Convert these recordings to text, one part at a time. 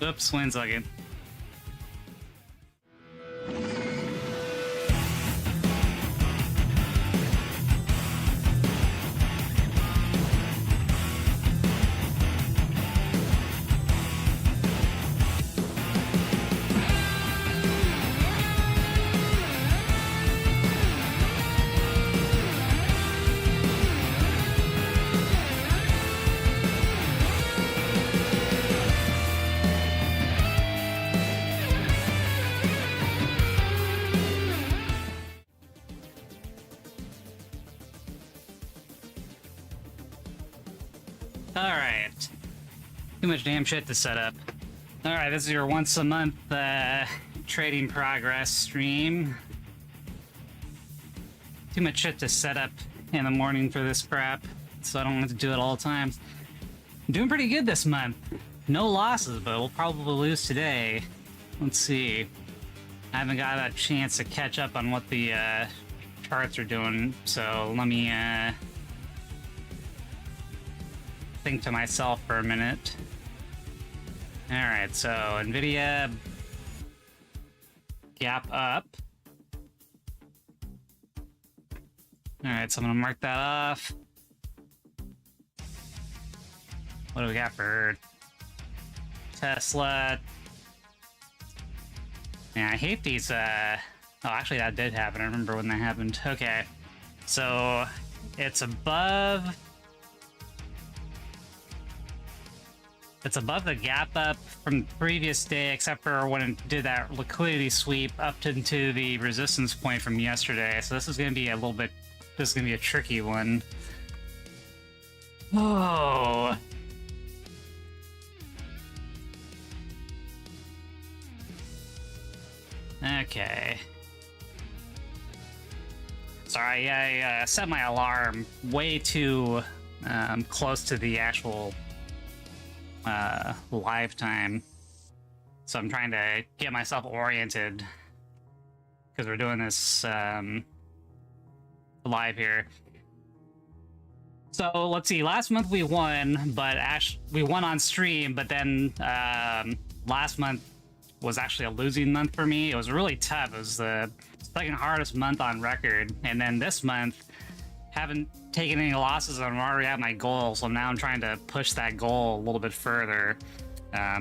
Oops, one second. Alright. Too much damn shit to set up. Alright, this is your once a month trading progress stream. Too much shit to set up in the morning for this crap, so I don't have to do it all the time. I'm doing pretty good this month. No losses, but we'll probably lose today. Let's see. I haven't got a chance to catch up on what the charts are doing, so let me think to myself for a minute. Alright, so Nvidia gap up. Alright, so I'm gonna mark that off. What do we got for Tesla? Yeah, I hate these, oh, actually that did happen. I remember when that happened. Okay. So, it's above the gap up from the previous day, except for when it did that liquidity sweep up into the resistance point from yesterday. So this is going to be a tricky one. Oh. Okay. Sorry, I set my alarm way too close to the actual live time, so I'm trying to get myself oriented because we're doing this live here. So let's see, last month we won, but we won on stream, but then last month was actually a losing month for me. It was really tough. It was the second hardest month on record, and then this month haven't taken any losses and I'm already at my goal, so now I'm trying to push that goal a little bit further.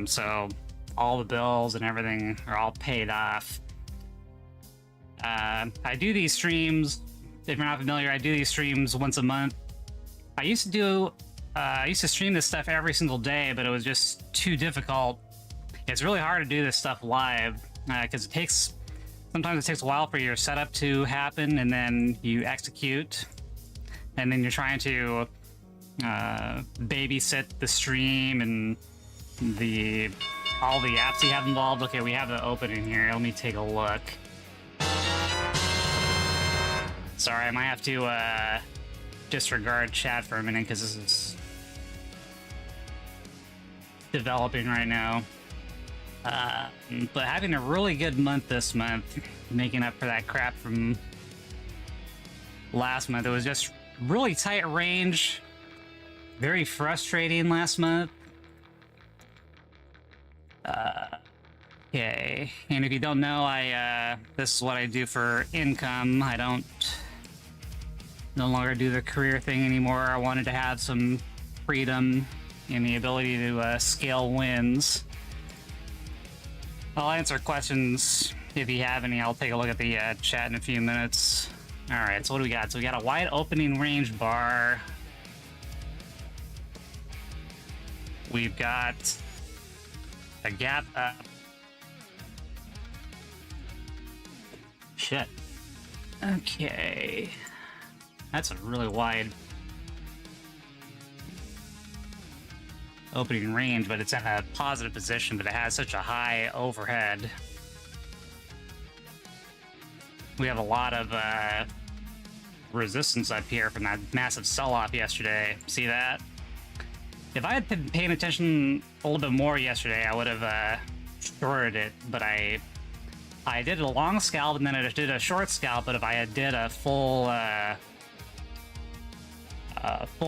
So all the bills and everything are all paid off. I do these streams, if you're not familiar, I do these streams once a month. I used to stream this stuff every single day, but it was just too difficult. It's really hard to do this stuff live, because sometimes it takes a while for your setup to happen, and then you execute. And then you're trying to babysit the stream and all the apps you have involved. Okay, we have the opening here. Let me take a look. Sorry, I might have to disregard chat for a minute because this is developing right now. But having a really good month this month, making up for that crap from last month. It was just really tight range, very frustrating last month. Okay, and if you don't know, this is what I do for income. I don't no longer do the career thing anymore. I wanted to have some freedom and the ability to scale wins. I'll answer questions if you have any. I'll take a look at the chat in a few minutes. Alright, so what do we got? So we got a wide opening range bar. We've got a gap up. Shit. Okay. That's a really wide opening range, but it's in a positive position, but it has such a high overhead. We have a lot of resistance up here from that massive sell-off yesterday. See that? If I had been paying attention a little bit more yesterday, I would have shorted it, but I did a long scalp and then I did a short scalp, but if I had did a full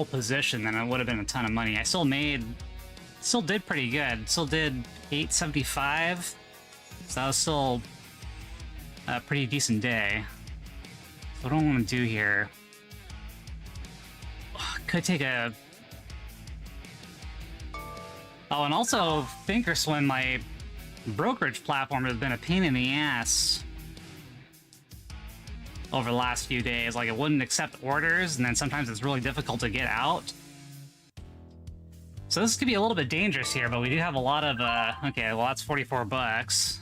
position, then it would have been a ton of money. I still made Still did pretty good. Still did 875. So that was still a pretty decent day. So what do I want to do here? Could take a... Oh, and also Thinkorswim, my brokerage platform, has been a pain in the ass over the last few days. Like, it wouldn't accept orders, and then sometimes it's really difficult to get out. So this could be a little bit dangerous here, but we do have a lot of, okay, well, that's 44 bucks.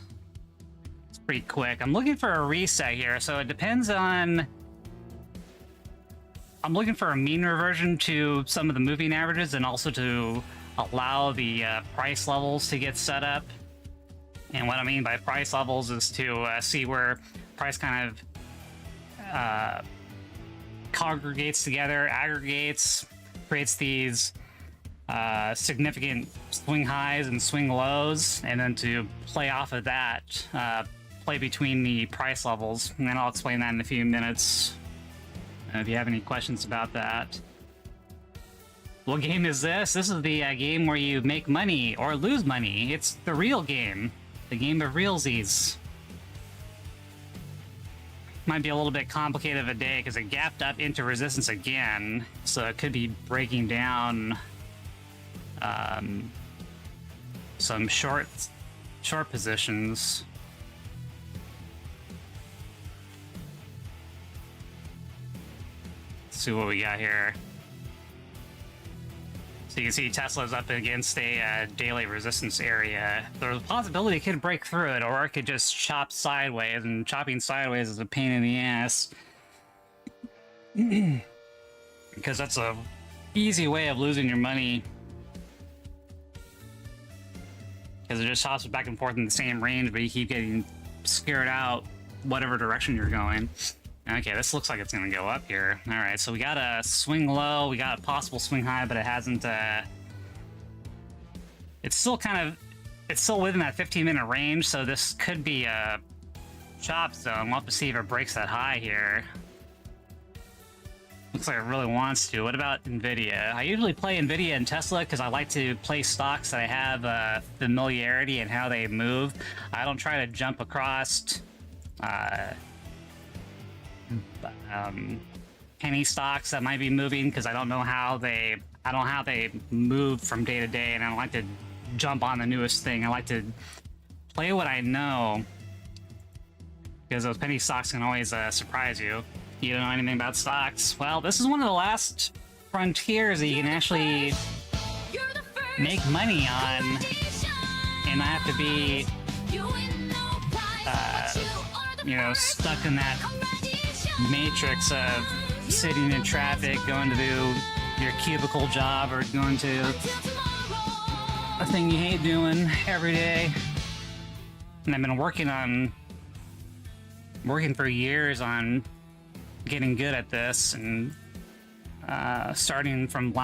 It's pretty quick. I'm looking for a reset here, so it depends on... I'm looking for a mean reversion to some of the moving averages and also to allow the price levels to get set up. And what I mean by price levels is to see where price kind of congregates together, aggregates, creates these significant swing highs and swing lows, and then to play off of that, play between the price levels. And then I'll explain that in a few minutes if you have any questions about that. What game is this? This is the game where you make money or lose money. It's the real game. The game of realsies. Might be a little bit complicated of a day because it gapped up into resistance again. So it could be breaking down some short positions. Let's see what we got here. So you can see Tesla's up against a daily resistance area. There's a possibility it could break through it, or it could just chop sideways, and chopping sideways is a pain in the ass. Because that's a easy way of losing your money. Because it just chops back and forth in the same range, but you keep getting scared out whatever direction you're going. Okay, this looks like it's gonna go up here. All right, so we got a swing low, we got a possible swing high, but it hasn't, it's still within that 15-minute range, so this could be a chop zone. We'll have to see if it breaks that high here. Looks like it really wants to. What about NVIDIA? I usually play NVIDIA and Tesla because I like to play stocks that I have familiarity in how they move. I don't try to jump across penny stocks that might be moving because I don't know how they move from day to day, and I don't like to jump on the newest thing. I like to play what I know because those penny stocks can always surprise you. You don't know anything about stocks? Well, this is one of the last frontiers that you can actually make money on and not have to be stuck in that matrix of sitting in traffic, going to do your cubicle job, or going to a thing you hate doing every day. And I've been working for years on getting good at this, and starting from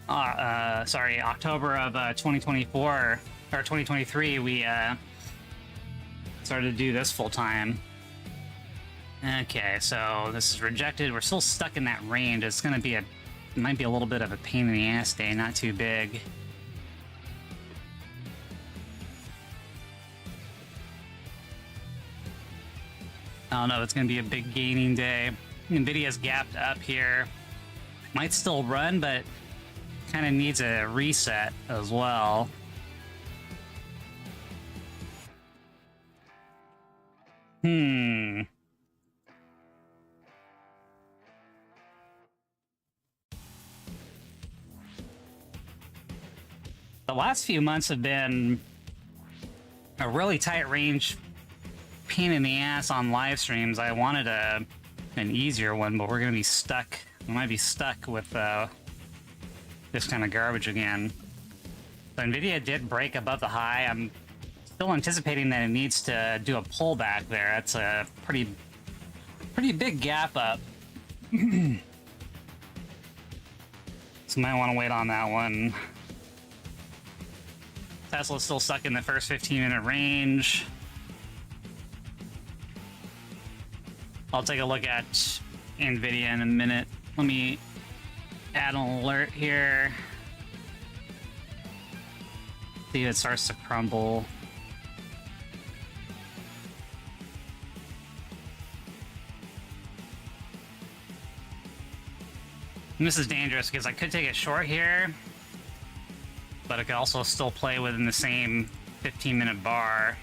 October of 2024 or 2023, we started to do this full time. Okay, so this is rejected. We're still stuck in that range. It's gonna be might be a little bit of a pain in the ass day, not too big. I don't know if it's gonna be a big gaining day. NVIDIA's gapped up here. Might still run, but kind of needs a reset as well. The last few months have been a really tight range pain in the ass on live streams. I wanted an easier one, but we're gonna be stuck. We might be stuck with this kind of garbage again. So NVIDIA did break above the high. I'm still anticipating that it needs to do a pullback there. That's a pretty big gap up. So might want to wait on that one. Tesla's still stuck in the first 15-minute range. I'll take a look at NVIDIA in a minute. Let me add an alert here. See if it starts to crumble. And this is dangerous because I could take it short here, but I could also still play within the same 15-minute bar.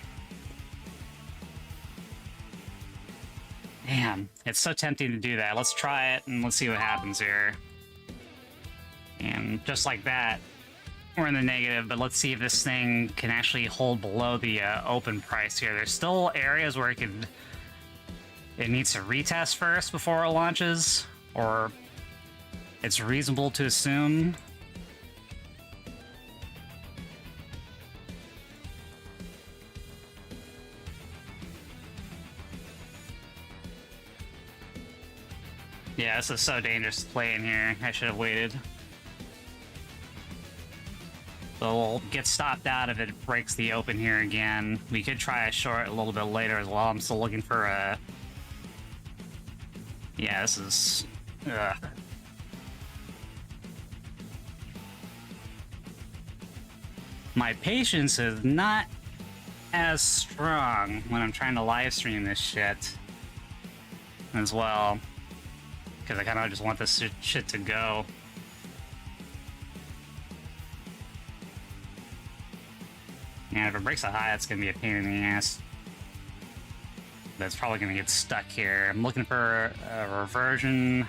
Man, it's so tempting to do that. Let's try it and let's see what happens here. And just like that, we're in the negative, but let's see if this thing can actually hold below the open price here. There's still areas where it needs to retest first before it launches, or it's reasonable to assume. Yeah, this is so dangerous to play in here. I should have waited. So we'll get stopped out if it breaks the open here again. We could try a short a little bit later as well. I'm still looking for a... Yeah, this is... Ugh. My patience is not as strong when I'm trying to live stream this shit as well. Because I kind of just want this shit to go. And if it breaks a high, it's going to be a pain in the ass. That's probably going to get stuck here. I'm looking for a reversion.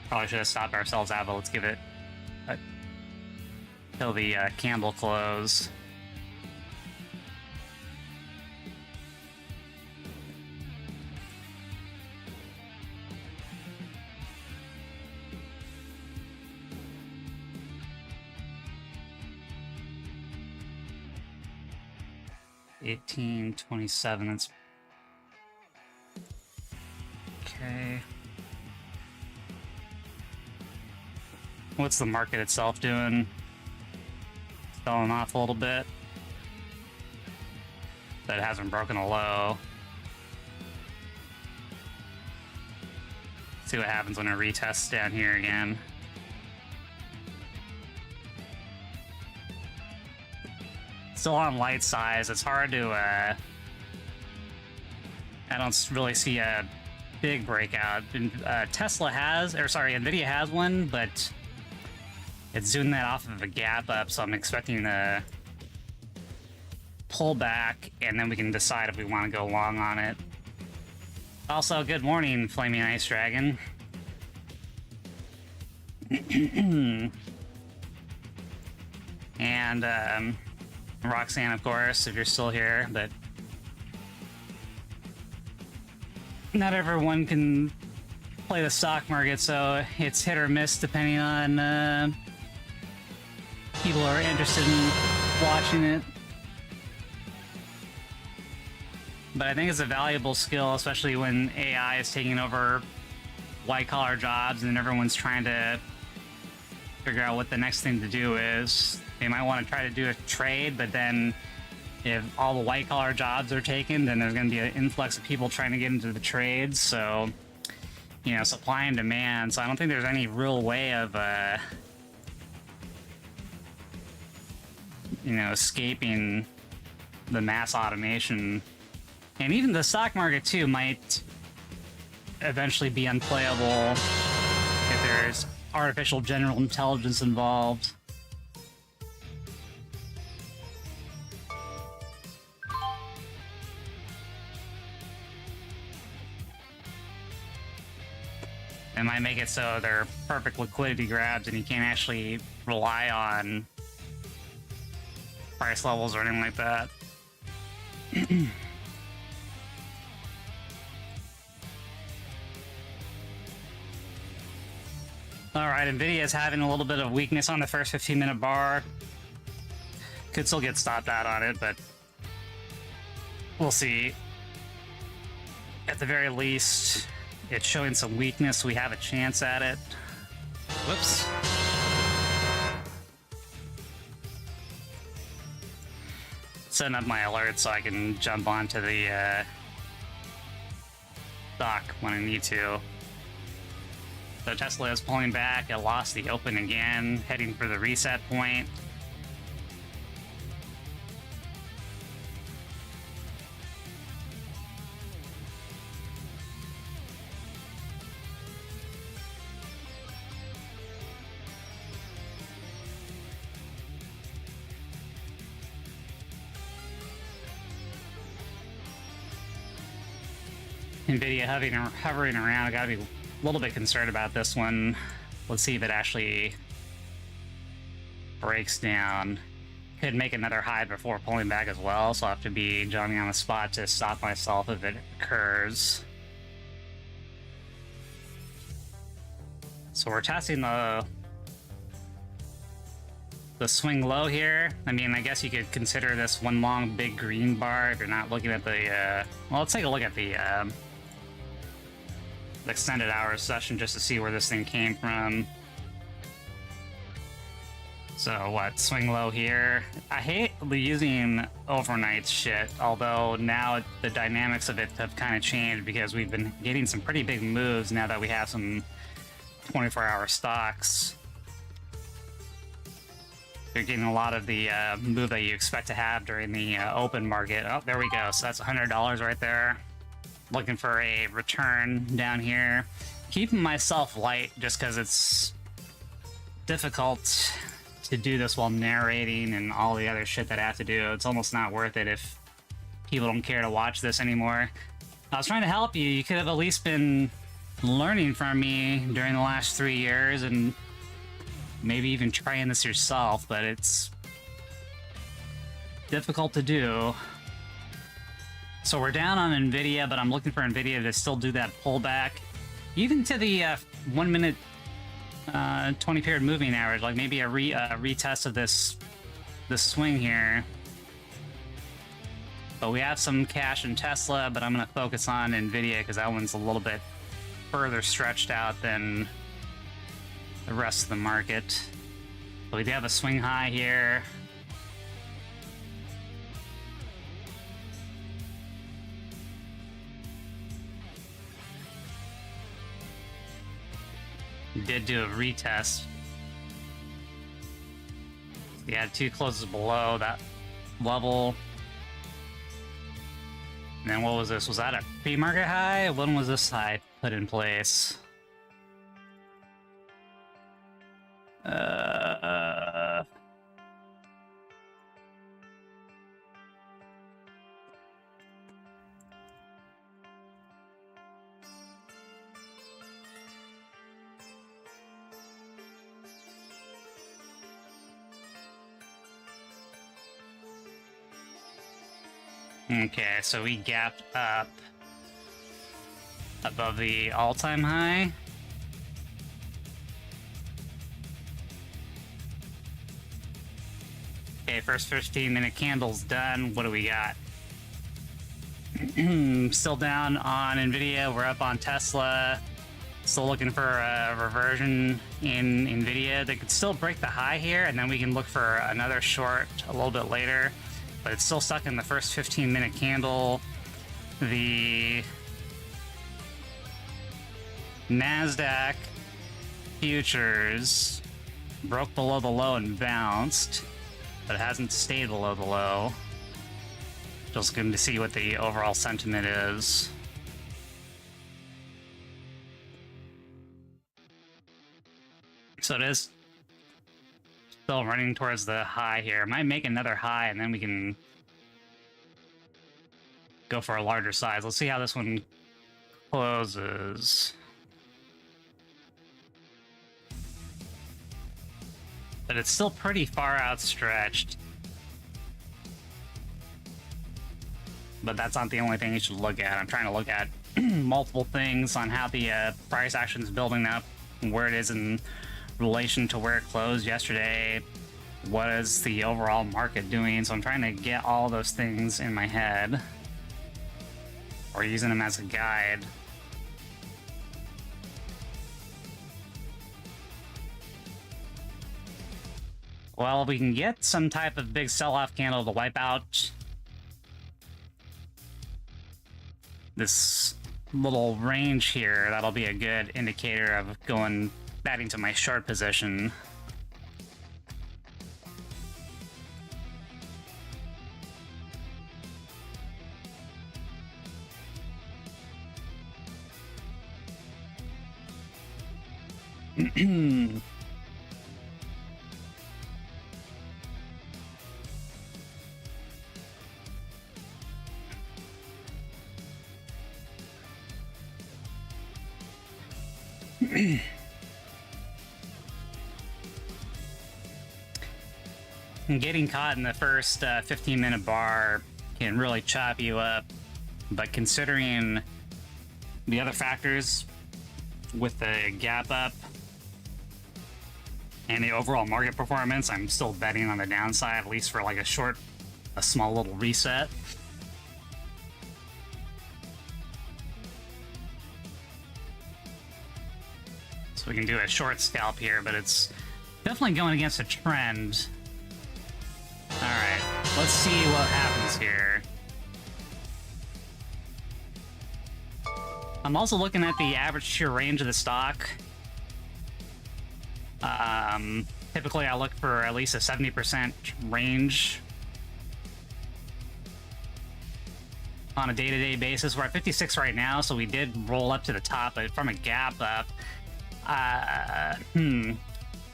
Probably should have stopped ourselves out, but let's give it till the candle close. $18.27. That's okay. What's the market itself doing? Selling off a little bit. But it hasn't broken a low. See what happens when it retests down here again. Still on light size. It's hard to, I don't really see a big breakout. Tesla has, or sorry, NVIDIA has one, but it's doing that off of a gap up, so I'm expecting to pull back, and then we can decide if we want to go long on it. Also, good morning, Flaming Ice Dragon. And, Roxanne, of course, if you're still here, but not everyone can play the stock market, so it's hit or miss depending on people who are interested in watching it. But I think it's a valuable skill, especially when AI is taking over white-collar jobs and everyone's trying to figure out what the next thing to do is. They might want to try to do a trade, but then if all the white-collar jobs are taken, then there's going to be an influx of people trying to get into the trades. So, you know, supply and demand. So I don't think there's any real way of, you know, escaping the mass automation. And even the stock market, too, might eventually be unplayable if there's artificial general intelligence involved. It might make it so they're perfect liquidity grabs and you can't actually rely on price levels or anything like that. Alright, NVIDIA is having a little bit of weakness on the first 15-minute bar. Could still get stopped out on it, but we'll see. At the very least, it's showing some weakness. We have a chance at it. Whoops. Setting up my alerts so I can jump onto the dock when I need to. So So Tesla is pulling back. It lost the open again, heading for the reset point. NVIDIA hovering around. I gotta be a little bit concerned about this one. Let's see if it actually breaks down. Could make another high before pulling back as well, so I'll have to be jumping on the spot to stop myself if it occurs. So we're testing the swing low here. I mean, I guess you could consider this one long big green bar if you're not looking at the well, let's take a look at the extended hours session just to see where this thing came from. So what, swing low here? I hate using overnight shit, although now the dynamics of it have kind of changed because we've been getting some pretty big moves now that we have some 24-hour stocks. You're getting a lot of the move that you expect to have during the open market. Oh, there we go. So that's $100 right there. Looking for a return down here. Keeping myself light just because it's difficult to do this while narrating and all the other shit that I have to do. It's almost not worth it if people don't care to watch this anymore. I was trying to help you. You could have at least been learning from me during the last 3 years and maybe even trying this yourself, but it's difficult to do. So we're down on NVIDIA, but I'm looking for NVIDIA to still do that pullback. Even to the 1 minute 20 period moving average, like maybe a retest of this swing here. But we have some cash in Tesla, but I'm going to focus on NVIDIA because that one's a little bit further stretched out than the rest of the market. But we do have a swing high here. Did do a retest. We had two closes below that level. And then what was this? Was that a pre-market high? When was this high put in place? Okay, so we gapped up above the all-time high. Okay, first 15-minute candle's done. What do we got? Still down on NVIDIA. We're up on Tesla. Still looking for a reversion in NVIDIA. They could still break the high here, and then we can look for another short a little bit later. But it's still stuck in the first 15-minute candle. The NASDAQ futures broke below the low and bounced, but it hasn't stayed below the low. Just going to see what the overall sentiment is. So it is still running towards the high here. Might make another high and then we can go for a larger size. Let's see how this one closes. But it's still pretty far outstretched. But that's not the only thing you should look at. I'm trying to look at multiple things on how the price action is building up, and where it is in relation to where it closed yesterday. What is the overall market doing? So I'm trying to get all those things in my head, or using them as a guide. Well, we can get some type of big sell-off candle to wipe out this little range here, that'll be a good indicator of going back into my short position. Getting caught in the first 15-minute bar can really chop you up, but considering the other factors with the gap up and the overall market performance, I'm still betting on the downside, at least for like a small little reset. So we can do a short scalp here, but it's definitely going against a trend. Alright, let's see what happens here. I'm also looking at the average shear range of the stock. Typically I look for at least a 70% range on a day-to-day basis. We're at 56 right now, so we did roll up to the top, but from a gap up, you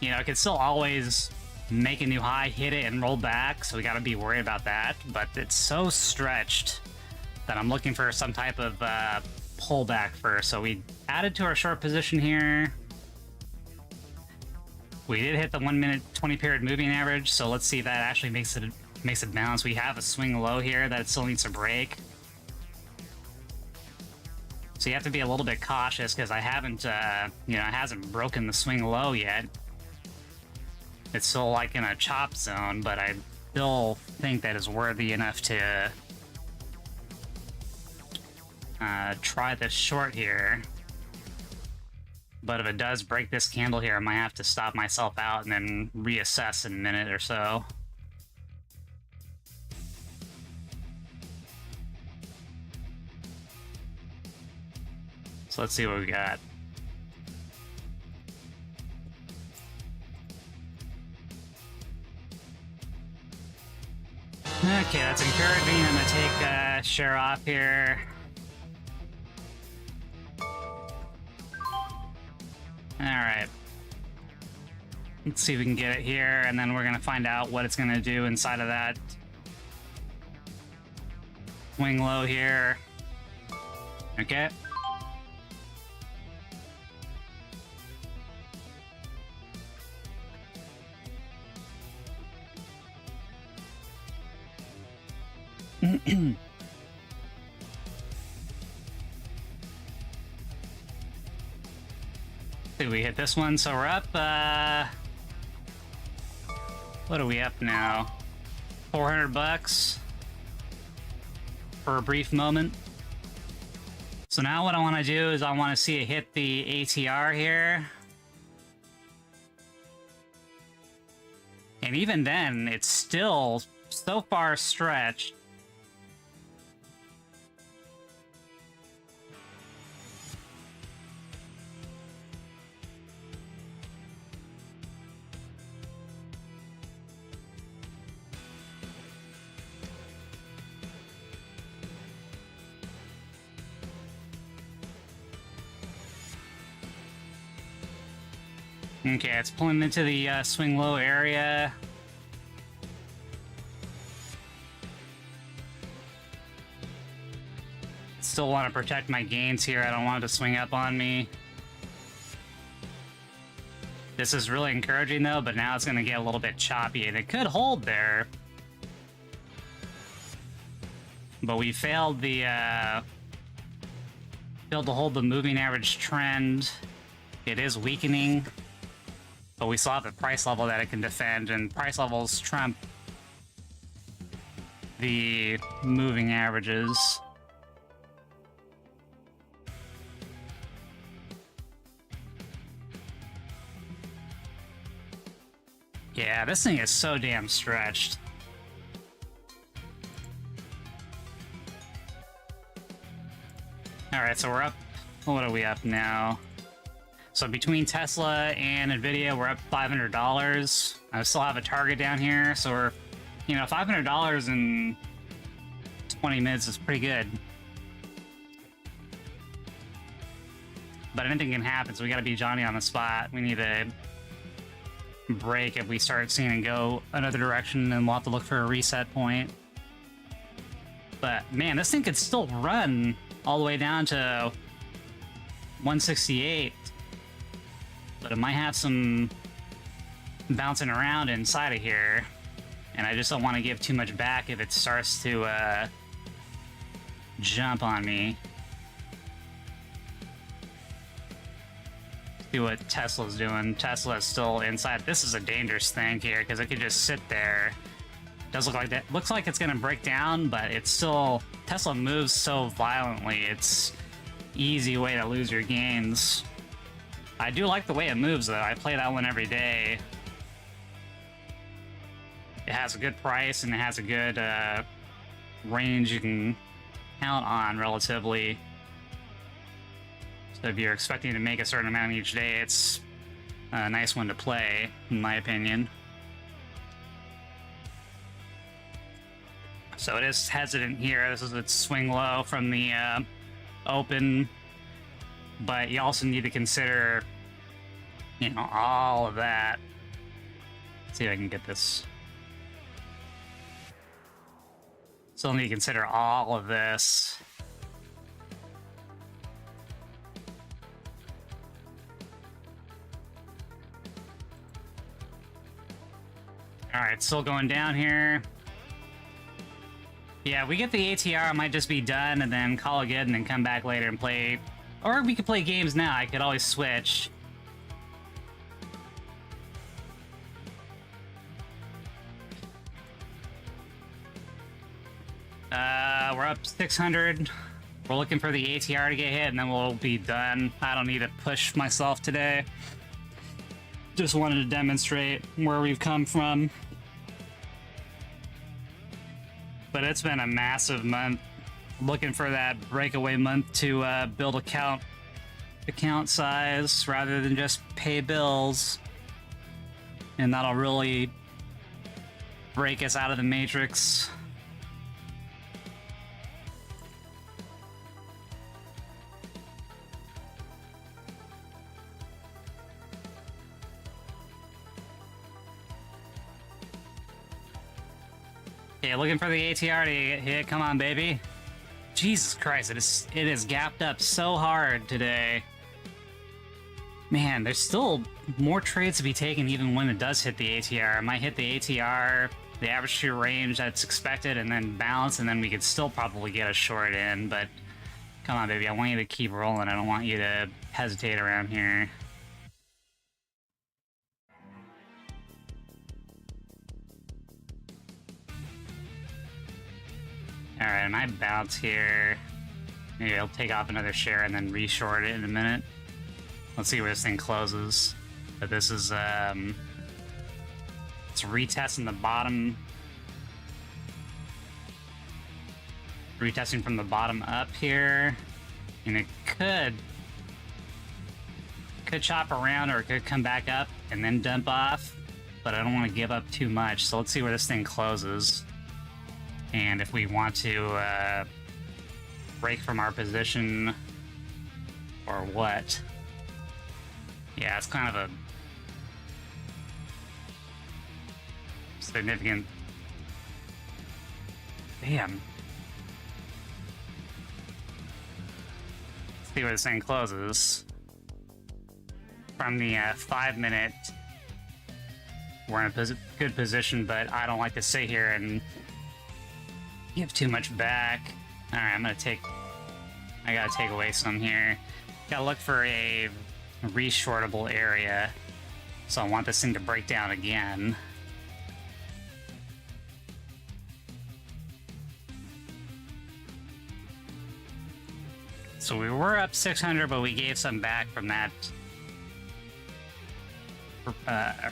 know, it could still always make a new high, hit it, and roll back, so we gotta be worried about that, but it's so stretched that I'm looking for some type of pullback first. So we added to our short position here. We did hit the 1 minute 20 period moving average, so let's see if that actually makes it bounce. We have a swing low here that it still needs to break. So you have to be a little bit cautious because I haven't, you know, it hasn't broken the swing low yet. It's still like in a chop zone, but I still think that is worthy enough to try this short here. But if it does break this candle here, I might have to stop myself out and then reassess in a minute or so. So let's see what we got. Okay, that's encouraging. I'm gonna take a share off here. Alright. Let's see if we can get it here, and then we're gonna find out what it's gonna do inside of that swing low here. Okay. Did we hit this one? So we're up, what are we up now? 400 bucks for a brief moment. So now what I want to do is I want to see it hit the ATR here. And even then, it's still so far stretched. Okay, it's pulling into the swing low area. Still want to protect my gains here. I don't want it to swing up on me. This is really encouraging though, but now it's going to get a little bit choppy, and it could hold there. But we failed to hold the moving average trend. It is weakening. But we still have the price level that it can defend, and price levels trump the moving averages. Yeah, this thing is so damn stretched. Alright, Alright, so we're up. What are we up now? So between Tesla and Nvidia, we're up $500. I still have a target down here, so we're, you know, $500 in 20 minutes is pretty good. But anything can happen, so we gotta be Johnny on the spot. We need to break if we start seeing it go another direction, and we'll have to look for a reset point. But man, this thing could still run all the way down to 168. But it might have some bouncing around inside of here. And I just don't want to give too much back if it starts to jump on me. See what Tesla's doing. Tesla's still inside. This is a dangerous thing here because it could just sit there. Does look like that. Looks like it's gonna break down, but it's still, Tesla moves so violently. It's easy way to lose your gains. I do like the way it moves though. I play that one every day. It has a good price and it has a good range you can count on relatively. So if you're expecting to make a certain amount each day, it's a nice one to play, in my opinion. So it is hesitant here. This is its swing low from the open. But you also need to consider, you know, all of that. Let's see if I can get this. Still need to consider all of this. Alright, still going down here. Yeah, we get the ATR, it might just be done and then call it good and then come back later and play. Or we could play games now, I could always switch. We're up 600. We're looking for the ATR to get hit and then we'll be done. I don't need to push myself today. Just wanted to demonstrate where we've come from. But it's been a massive month. Looking for that breakaway month to build account size rather than just pay bills. And that'll really break us out of the matrix. Okay, looking for the ATR to get hit. Come on, baby. Jesus Christ, it is gapped up so hard today. Man, there's still more trades to be taken even when it does hit the ATR. It might hit the ATR, the average true range that's expected, and then bounce, and then we could still probably get a short in, but come on, baby, I want you to keep rolling. I don't want you to hesitate around here. Alright, and I bounce here. Maybe I'll take off another share and then re-short it in a minute. Let's see where this thing closes. But this is, it's retesting the bottom. Retesting from the bottom up here. And it could chop around or it could come back up and then dump off. But I don't want to give up too much. So let's see where this thing closes. And if we want to break from our position or what. Yeah, it's kind of a significant. Damn. Let's see where this thing closes. From the 5 minute, we're in a good position, but I don't like to sit here and give too much back. Alright, I gotta take away some here. Gotta look for a re-shortable area. So I want this thing to break down again. So we were up 600, but we gave some back from that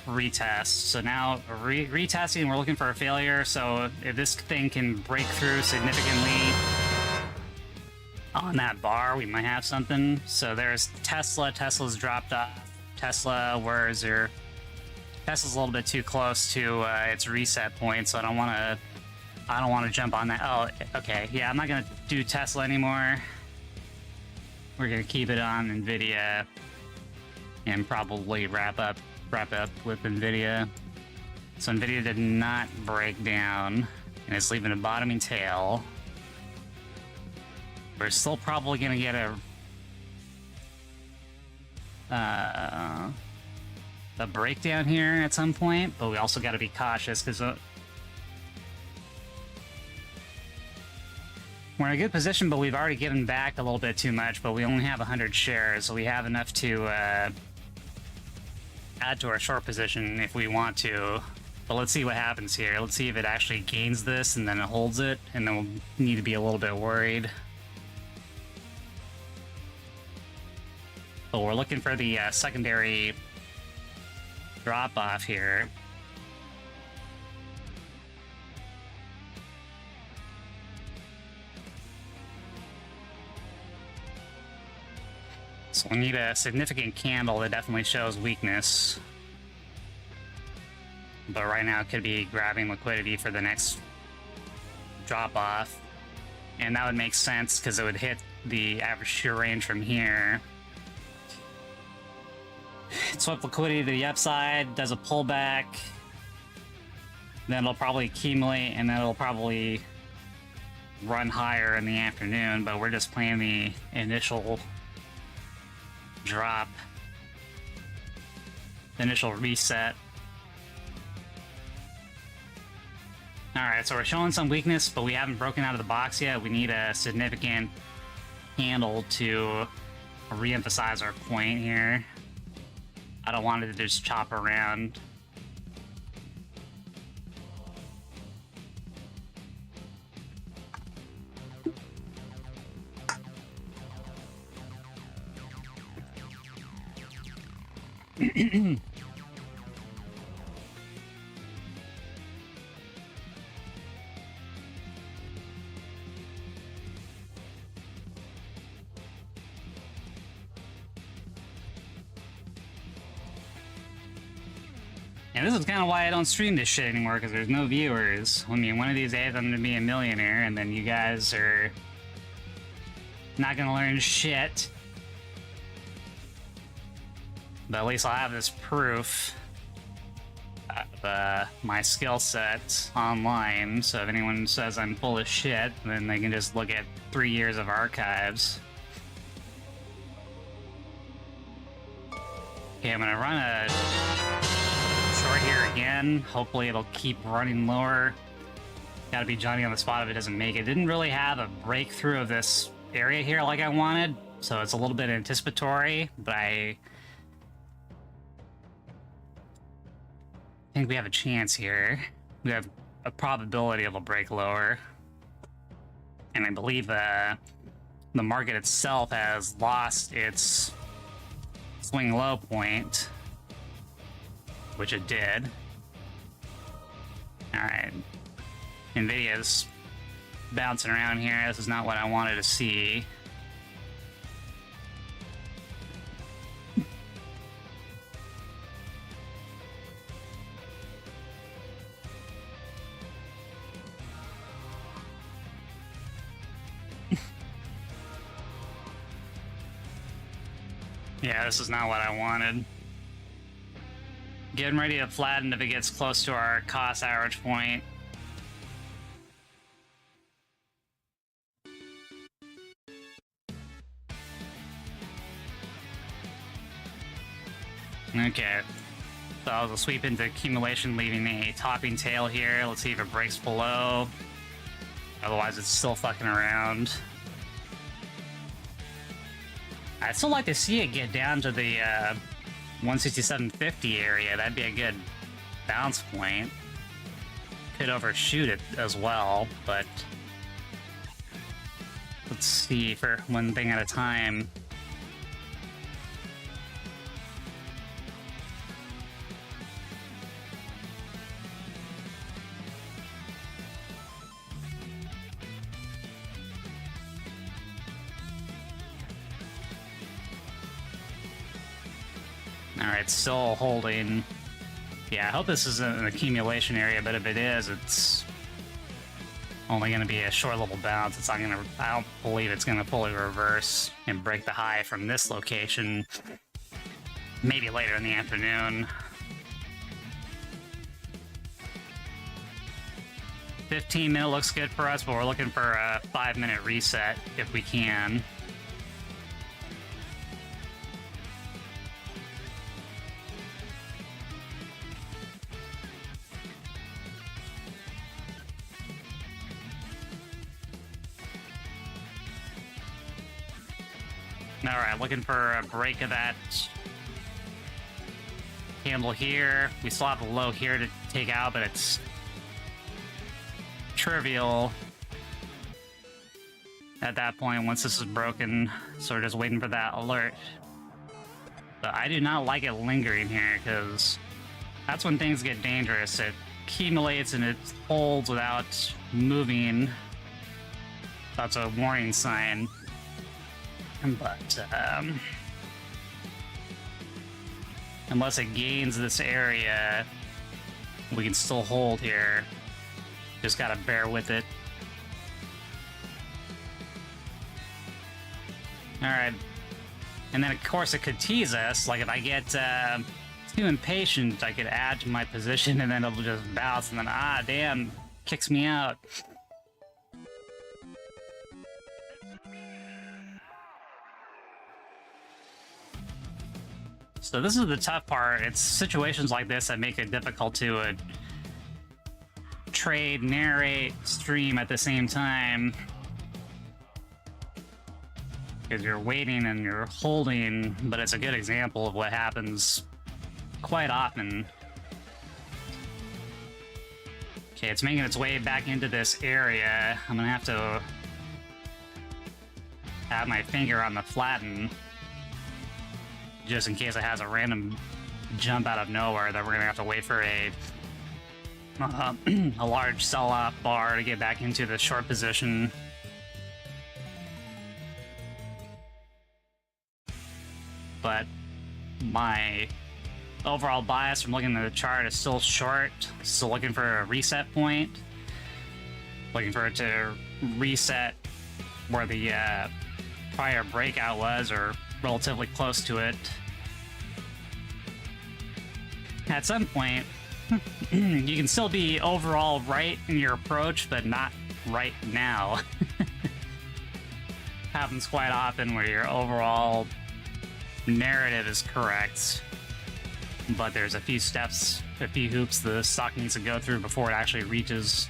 retest. So now retesting, we're looking for a failure. So if this thing can break through significantly, On that bar, we might have something. So there's Tesla. Tesla's dropped off. Tesla, where is your... Tesla's a little bit too close to its reset point, so I don't want to jump on that. Oh, okay. Yeah, I'm not gonna do Tesla anymore. We're gonna keep it on Nvidia and probably wrap up with Nvidia. So Nvidia did not break down and it's leaving a bottoming tail. We're still probably gonna get a breakdown here at some point, but we also got to be cautious because we're in a good position, but we've already given back a little bit too much, but we only have 100 shares, so we have enough to add to our short position if we want to. But let's see what happens here. Let's see if it actually gains this and then it holds it, and then we'll need to be a little bit worried. But we're looking for the secondary drop-off here. So we need a significant candle that definitely shows weakness. But right now it could be grabbing liquidity for the next drop-off. And that would make sense because it would hit the average shear range from here. Swept liquidity to the upside, does a pullback. Then it'll probably accumulate, and then it'll probably run higher in the afternoon, but we're just playing the initial drop, the initial reset. Alright, so we're showing some weakness, but we haven't broken out of the box yet. We need a significant candle to re-emphasize our point here. I don't want it to just chop around. And this is kind of why I don't stream this shit anymore, because there's no viewers. I mean, one of these days I'm gonna be a millionaire, and then you guys are not gonna learn shit. But at least I'll have this proof of my skill set online, so if anyone says I'm full of shit, then they can just look at 3 years of archives. Okay, I'm gonna run a short here again. Hopefully it'll keep running lower. Gotta be Johnny on the spot if it doesn't make it. Didn't really have a breakthrough of this area here like I wanted, so it's a little bit anticipatory, but I think we have a chance here. We have a probability it'll break lower. And I believe the market itself has lost its swing low point, which it did. Alright. Nvidia's bouncing around here. This is not what I wanted to see. Yeah, this is not what I wanted. Getting ready to flatten if it gets close to our cost average point. Okay. So I'll sweep into accumulation, leaving a topping tail here. Let's see if it breaks below. Otherwise, it's still fucking around. I'd still like to see it get down to the 167.50 area. That'd be a good bounce point. Could overshoot it as well, but let's see for one thing at a time. Alright, still holding. Yeah, I hope this isn't an accumulation area, but if it is, it's only going to be a short little bounce. It's not going to... I don't believe it's going to fully reverse and break the high from this location. Maybe later in the afternoon. 15-minute looks good for us, but we're looking for a 5-minute reset if we can. Alright, looking for a break of that candle here. We still have a low here to take out, but it's trivial at that point once this is broken, so we're just waiting for that alert. But I do not like it lingering here, because that's when things get dangerous. It accumulates and it holds without moving. That's a warning sign. But unless it gains this area, we can still hold here. Just gotta bear with it. Alright. And then, of course, it could tease us. Like, if I get too impatient, I could add to my position, and then it'll just bounce, and then, ah, damn, kicks me out. So this is the tough part. It's situations like this that make it difficult to trade, narrate, stream at the same time. Because you're waiting and you're holding, but it's a good example of what happens quite often. Okay, it's making its way back into this area. I'm gonna have to have my finger on the flatten, just in case it has a random jump out of nowhere that we're gonna have to wait for a large sell-off bar to get back into the short position. But my overall bias from looking at the chart is still short, still looking for a reset point, looking for it to reset where the prior breakout was, or relatively close to it. At some point, you can still be overall right in your approach, but not right now. Happens quite often where your overall narrative is correct, but there's a few steps, a few hoops the stock needs to go through before it actually reaches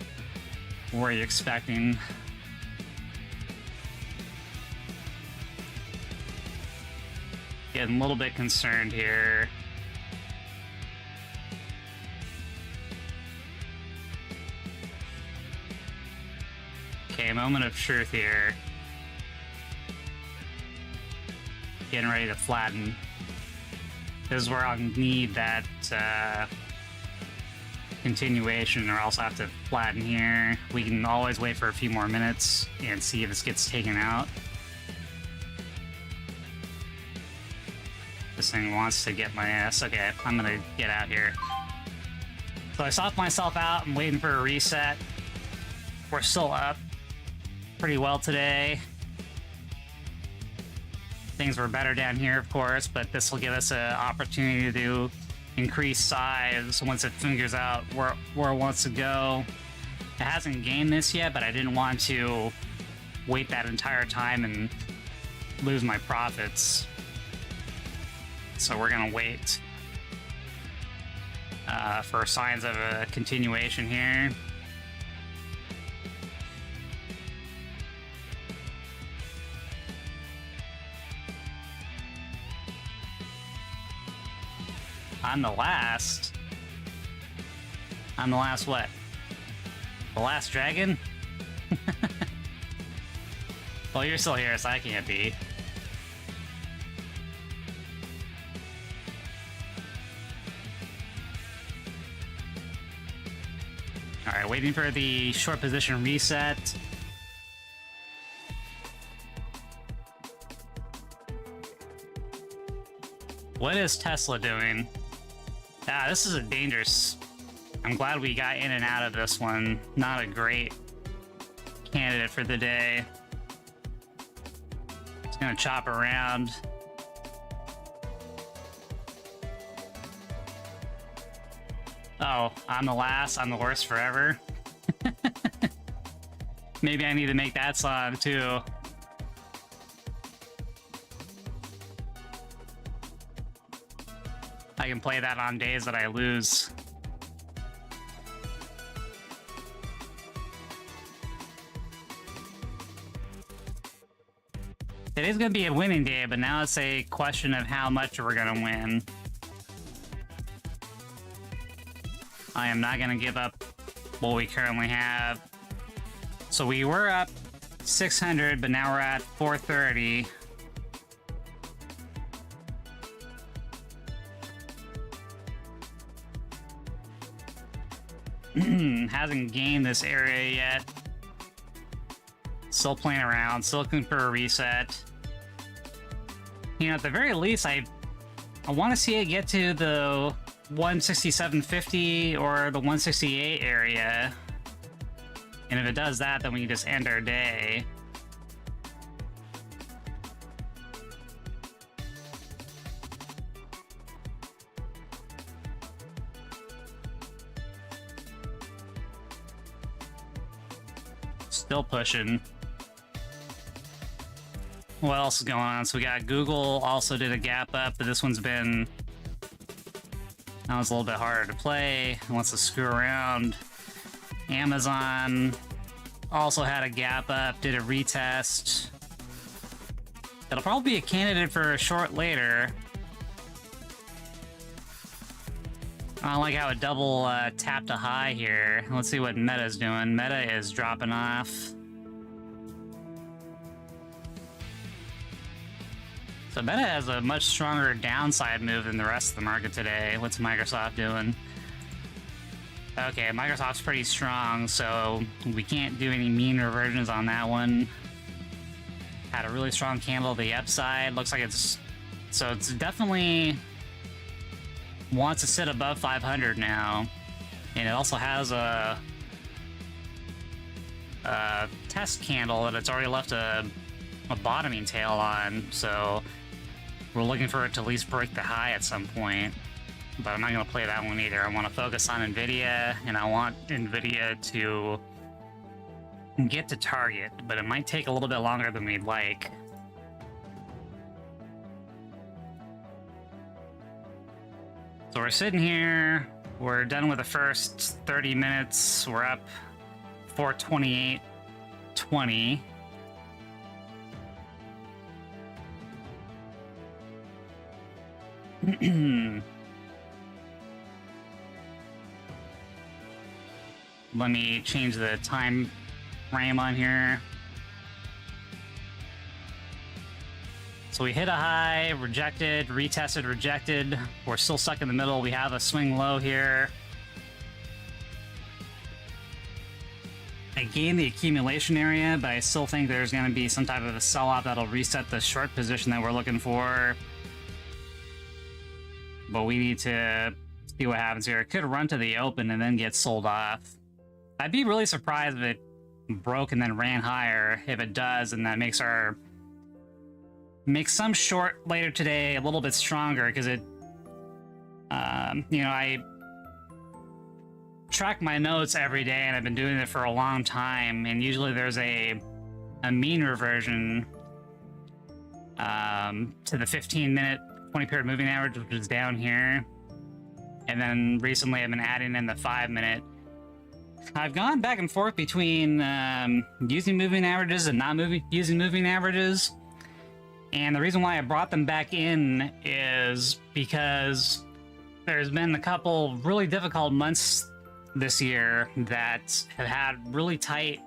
where you're expecting. Getting a little bit concerned here. Okay, moment of truth here. Getting ready to flatten. This is where I'll need that continuation, or else I have to flatten here. We can always wait for a few more minutes and see if this gets taken out. This thing wants to get my ass. Okay, I'm gonna get out here. So I stopped myself out. I'm waiting for a reset. We're still up pretty well today. Things were better down here, of course, but this will give us an opportunity to increase size once it figures out where it wants to go. It hasn't gained this yet, but I didn't want to wait that entire time and lose my profits. So we're gonna wait for signs of a continuation here. I'm the last what? The last dragon? Well, you're still here, so I can't be. Alright, waiting for the short position reset. What is Tesla doing? Ah, this is a dangerous... I'm glad we got in and out of this one. Not a great candidate for the day. It's gonna chop around. Oh, I'm the last. I'm the worst forever. Maybe I need to make that song too. I can play that on days that I lose. Today's gonna be a winning day, but now it's a question of how much we're gonna win. I am not gonna give up what we currently have. So we were up 600, but now we're at 430. Hasn't gained this area yet. Still playing around, still looking for a reset. You know, at the very least, I want to see it get to the 167.50 or the 168 area. And if it does that, then we can just end our day. Still pushing. What else is going on? So we got Google also did a gap up, but this one's been... That was a little bit harder to play. It wants to screw around. Amazon also had a gap up, did a retest. It'll probably be a candidate for a short later. I don't like how it double tapped a high here. Let's see what Meta's doing. Meta is dropping off. So Meta has a much stronger downside move than the rest of the market today. What's Microsoft doing? Okay, Microsoft's pretty strong, so we can't do any mean reversions on that one. Had a really strong candle to the upside. Looks like it's... So it's definitely... wants to sit above 500 now. And it also has a test candle that it's already left a bottoming tail on, so we're looking for it to at least break the high at some point. But I'm not going to play that one either. I want to focus on NVIDIA, and I want NVIDIA to get to target, but it might take a little bit longer than we'd like. So we're sitting here, we're done with the first 30 minutes, we're up 428.20. Let me change the time frame on here. So we hit a high, rejected, retested, rejected. We're still stuck in the middle. We have a swing low here. I gained the accumulation area, but I still think there's going to be some type of a sell-off that'll reset the short position that we're looking for. But we need to see what happens here. It could run to the open and then get sold off. I'd be really surprised if it broke and then ran higher. If it does, and that makes some short later today a little bit stronger, because it, you know, I track my notes every day, and I've been doing it for a long time, and usually there's a mean reversion to the 15-minute 20-period moving average, which is down here. And then recently I've been adding in the 5-minute. I've gone back and forth between using moving averages and not using moving averages. And the reason why I brought them back in is because there's been a couple really difficult months this year that have had really tight,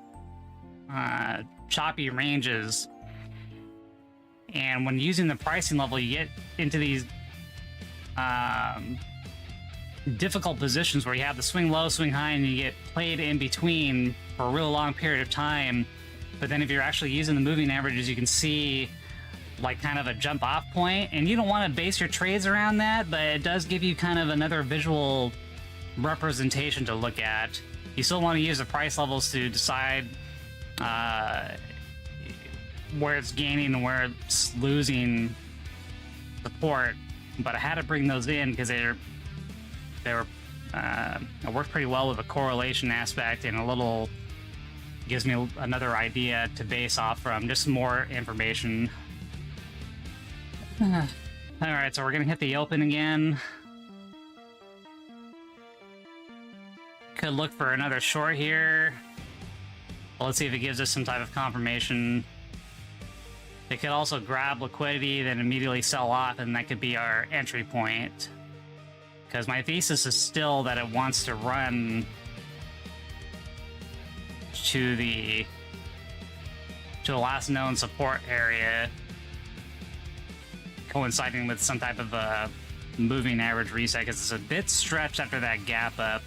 choppy ranges. And when using the pricing level, you get into these difficult positions where you have the swing low, swing high, and you get played in between for a really long period of time. But then if you're actually using the moving averages, you can see like kind of a jump off point, and you don't want to base your trades around that, but it does give you kind of another visual representation to look at. You still want to use the price levels to decide where it's gaining and where it's losing support, but I had to bring those in because they work pretty well with the correlation aspect, and a little gives me another idea to base off from, just more information. Alright, so we're gonna hit the open again. Could look for another short here. Well, let's see if it gives us some type of confirmation. It could also grab liquidity, then immediately sell off, and that could be our entry point. Because my thesis is still that it wants to run to the last known support area, coinciding with some type of a moving average reset, because it's a bit stretched after that gap up.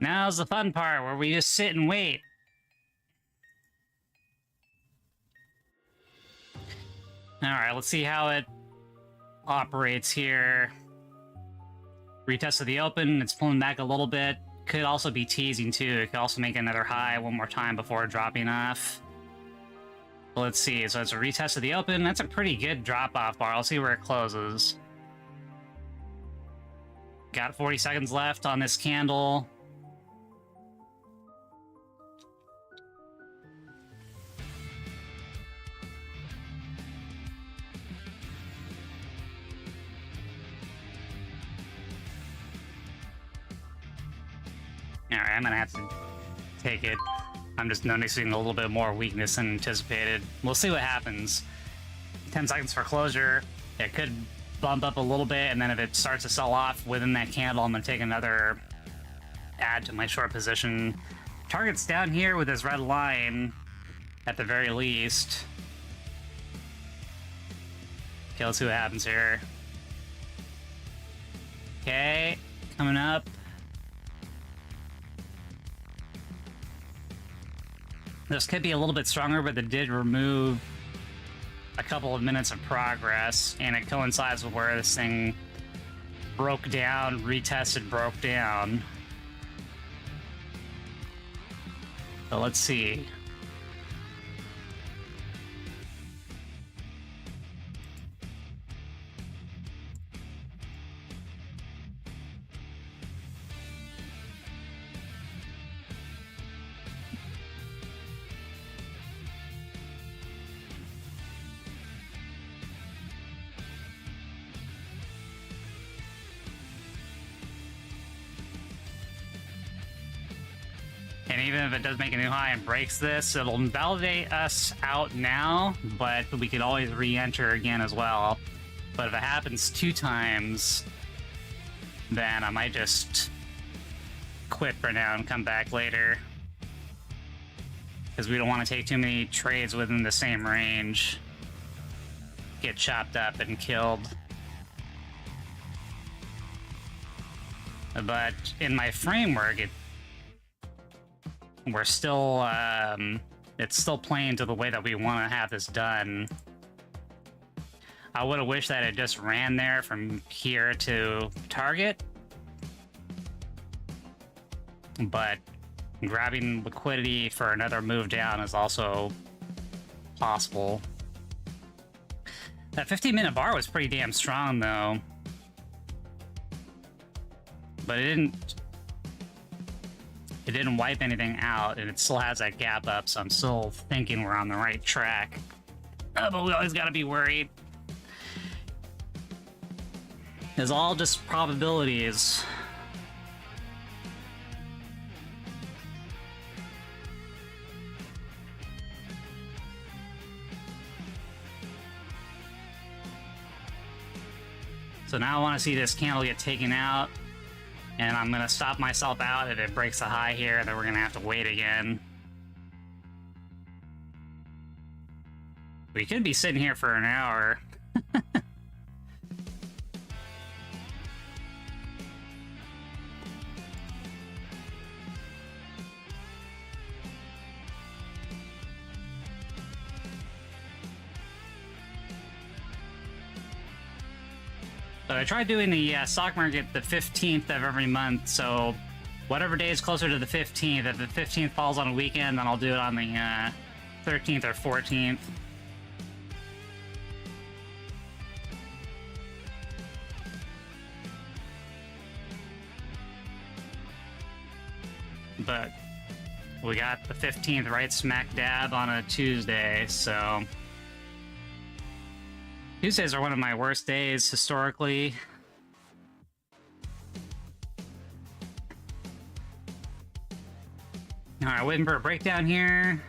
Now's the fun part where we just sit and wait. Alright, let's see how it operates here. Retest of the open, it's pulling back a little bit. Could also be teasing too. It could also make another high one more time before dropping off. Let's see, so it's a retest of the open. That's a pretty good drop-off bar. I'll see where it closes. Got 40 seconds left on this candle. Alright, I'm gonna have to take it. I'm just noticing a little bit more weakness than anticipated. We'll see what happens. 10 seconds for closure. It could bump up a little bit, and then if it starts to sell off within that candle, I'm gonna take another add to my short position. Target's down here with this red line, at the very least. Okay, let's see what happens here. Okay, coming up. This could be a little bit stronger, but it did remove a couple of minutes of progress, and it coincides with where this thing broke down, retested, broke down. So let's see. And even if it does make a new high and breaks this, it'll validate us out now, but we could always re-enter again as well. But if it happens 2 times, then I might just quit for now and come back later. Because we don't want to take too many trades within the same range. Get chopped up and killed. But in my framework, we're still, it's still playing to the way that we want to have this done. I would have wished that it just ran there from here to target. But grabbing liquidity for another move down is also possible. That 15-minute bar was pretty damn strong, though. But it didn't wipe anything out, and it still has that gap up, so I'm still thinking we're on the right track. But we always gotta be worried. It's all just probabilities. So now I want to see this candle get taken out. And I'm gonna stop myself out if it breaks a high here, then we're gonna have to wait again. We could be sitting here for an hour. So I tried doing the stock market the 15th of every month, so whatever day is closer to the 15th, if the 15th falls on a weekend, then I'll do it on the 13th or 14th. But we got the 15th right smack dab on a Tuesday, so Tuesdays are one of my worst days historically. Alright, waiting for a breakdown here.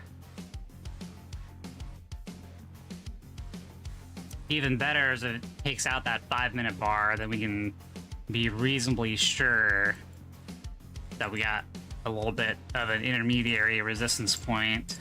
Even better is if it takes out that 5-minute bar, then we can be reasonably sure that we got a little bit of an intermediary resistance point.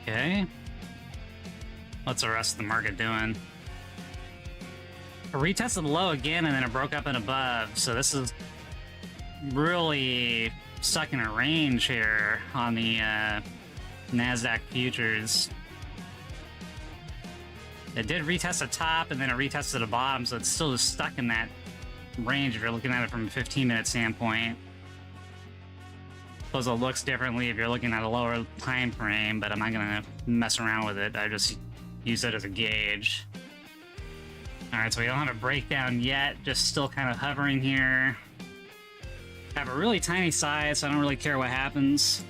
Okay. What's the rest of the market doing? It retested the low again and then it broke up and above, so this is really stuck in a range here on the NASDAQ futures. It did retest a top and then it retested a bottom, so it's still just stuck in that range if you're looking at it from a 15-minute standpoint. Suppose it looks differently if you're looking at a lower time frame, but I'm not gonna mess around with it. I just use it as a gauge. Alright, so we don't have a breakdown yet, just still kind of hovering here. Have a really tiny size, so I don't really care what happens.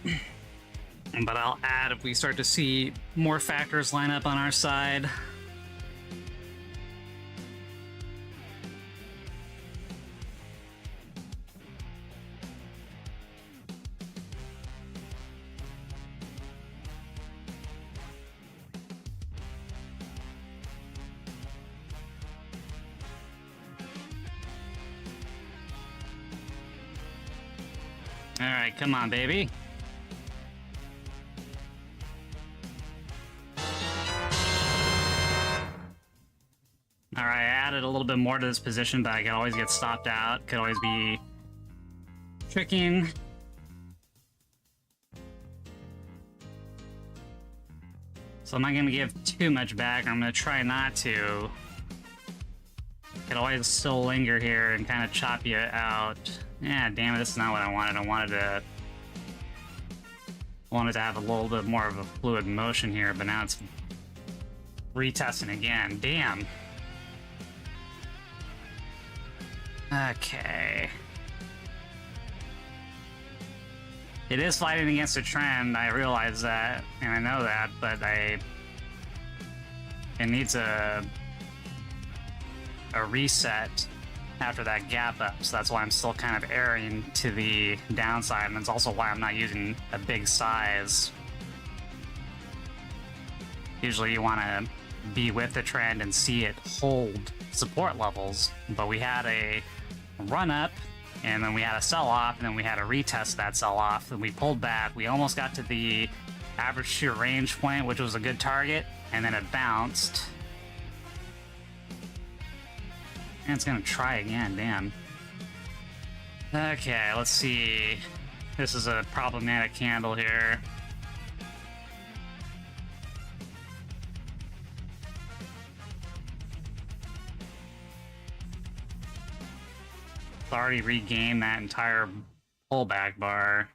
But I'll add if we start to see more factors line up on our side. Alright, come on, baby. Alright, I added a little bit more to this position, but I could always get stopped out. Could always be tricking. So I'm not going to give too much back. I'm going to try not to. Could always still linger here and kind of chop you out. Yeah, damn it, this is not what I wanted. I wanted to have a little bit more of a fluid motion here, but now it's retesting again. Damn. Okay. It is fighting against a trend, I realize that, and I know that, but it needs a reset after that gap up, so that's why I'm still kind of erring to the downside, and that's also why I'm not using a big size. Usually you want to be with the trend and see it hold support levels, but we had a run up, and then we had a sell-off, and then we had a retest that sell-off, and we pulled back. We almost got to the average shear range point, which was a good target, and then it bounced. And it's gonna try again, damn. Okay, let's see. This is a problematic candle here. It's already regained that entire pullback bar.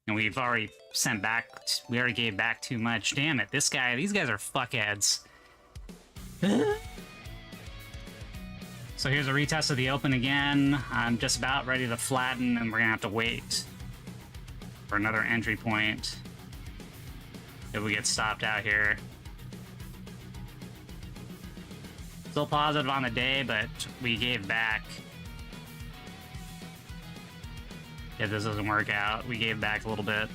And we've already sent back, we already gave back too much. Damn it, these guys are fuckheads. So here's a retest of the open again. I'm just about ready to flatten, and we're gonna have to wait for another entry point if we get stopped out here. Still positive on the day, but we gave back. If this doesn't work out, we gave back a little bit.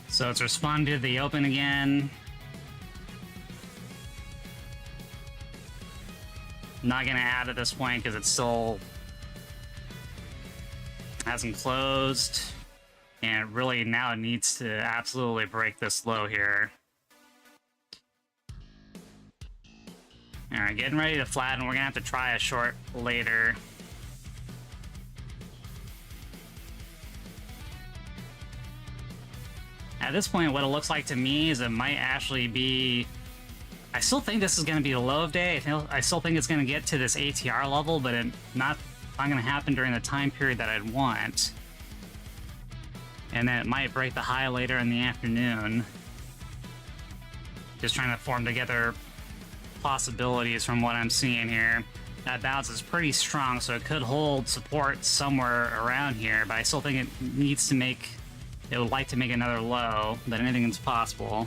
So it's responded to the open again. Not gonna add at this point because it still hasn't closed. And really now it needs to absolutely break this low here. Alright, getting ready to flatten. We're gonna have to try a short later. At this point, what it looks like to me is it might actually be... I still think this is going to be the low of day. I still think it's going to get to this ATR level, but it's not going to happen during the time period that I'd want. And then it might break the high later in the afternoon. Just trying to form together possibilities from what I'm seeing here. That bounce is pretty strong, so it could hold support somewhere around here, but I still think it needs to make... It would like to make another low, but anything is possible.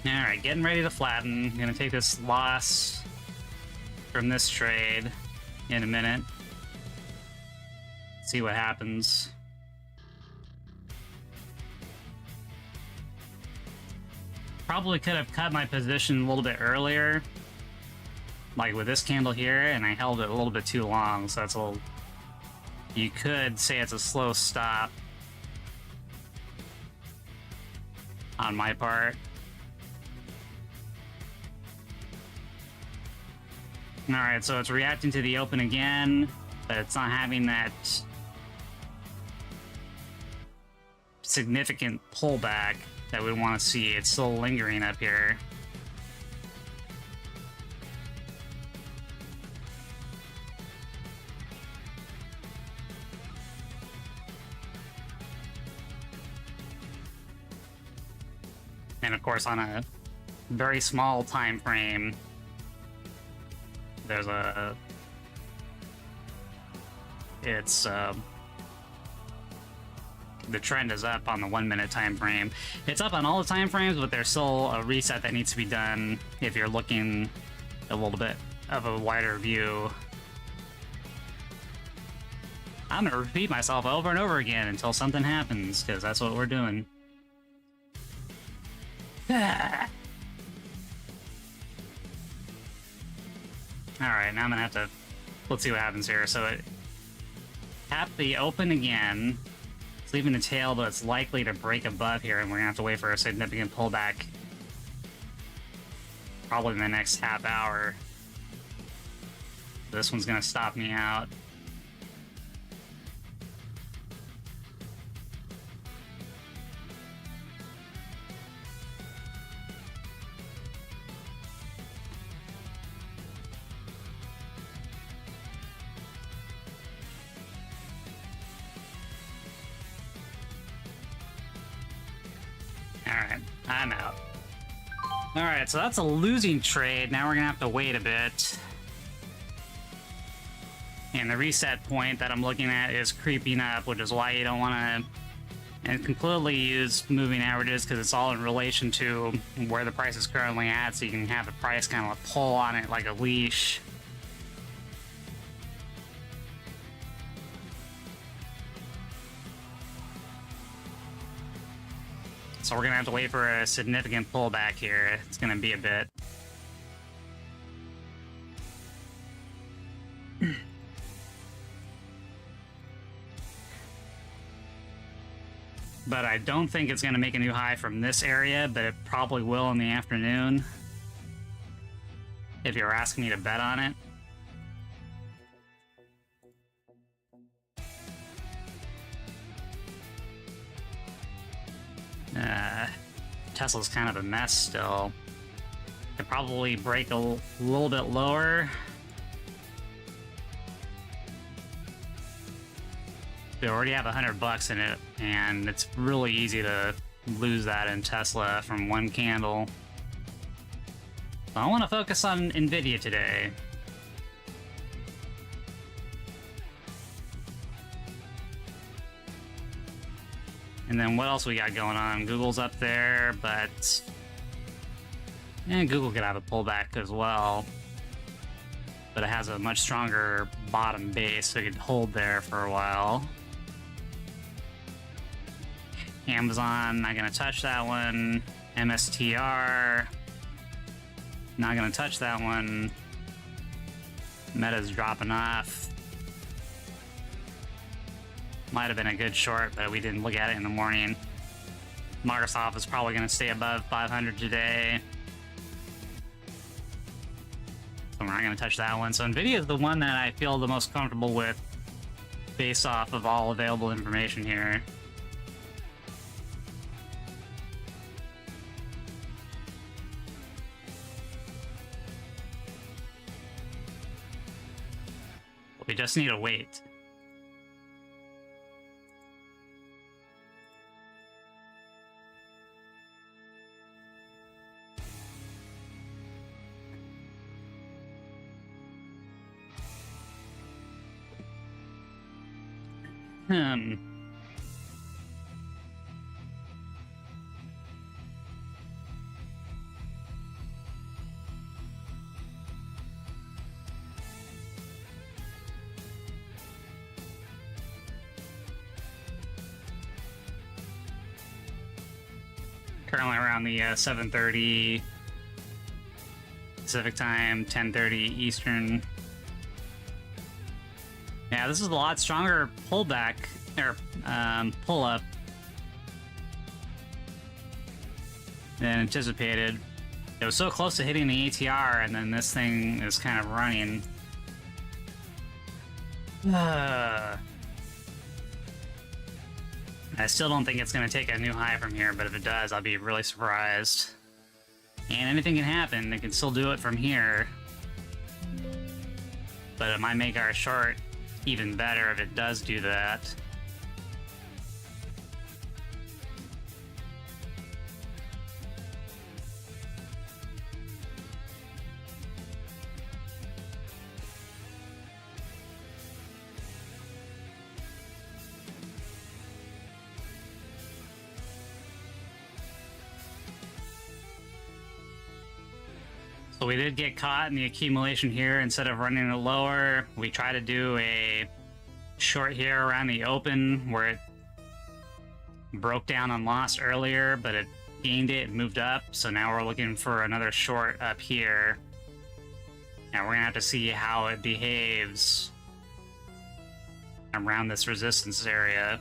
Alright, getting ready to flatten. I'm gonna take this loss from this trade in a minute. See what happens. Probably could have cut my position a little bit earlier, like with this candle here, and I held it a little bit too long, so that's a little... You could say it's a slow stop on my part. Alright, so it's reacting to the open again, but it's not having that significant pullback that we want to see. It's still lingering up here. And of course, on a very small time frame, there's a... It's, the trend is up on the 1 minute time frame. It's up on all the time frames, but there's still a reset that needs to be done if you're looking a little bit of a wider view. I'm gonna repeat myself over and over again until something happens, because that's what we're doing. Alright, now I'm gonna have to... Let's see what happens here. So it tapped the open again. It's leaving a tail, but it's likely to break above here, and we're gonna have to wait for a significant pullback. Probably in the next half hour. This one's gonna stop me out. Alright, I'm out. Alright, so that's a losing trade. Now we're gonna have to wait a bit. And the reset point that I'm looking at is creeping up, which is why you don't want to completely use moving averages, because it's all in relation to where the price is currently at, so you can have the price kind of pull on it like a leash. So we're gonna have to wait for a significant pullback here. It's gonna be a bit. But I don't think it's gonna make a new high from this area, but it probably will in the afternoon. If you're asking me to bet on it. Tesla's kind of a mess still. Could probably break a little bit lower. We already have $100 in it, and it's really easy to lose that in Tesla from one candle. So I want to focus on Nvidia today. And then what else we got going on? Google's up there, but... And Google could have a pullback as well. But it has a much stronger bottom base, so it could hold there for a while. Amazon, not gonna touch that one. MSTR. Not gonna touch that one. Meta's dropping off. Might have been a good short, but we didn't look at it in the morning. Microsoft is probably gonna stay above 500 today. So we're not gonna touch that one. So Nvidia is the one that I feel the most comfortable with based off of all available information here. We just need to wait. Currently around the 7:30 Pacific time, 10:30 Eastern. Yeah, this is a lot stronger pullback, or pull-up than anticipated. It was so close to hitting the ATR, and then this thing is kind of running. I still don't think it's going to take a new high from here, but if it does, I'll be really surprised. And anything can happen. It can still do it from here. But it might make our short even better if it does do that. So we did get caught in the accumulation here. Instead of running it lower, we try to do a short here around the open where it broke down and lost earlier, but it gained it and moved up. So now we're looking for another short up here. Now we're gonna have to see how it behaves around this resistance area.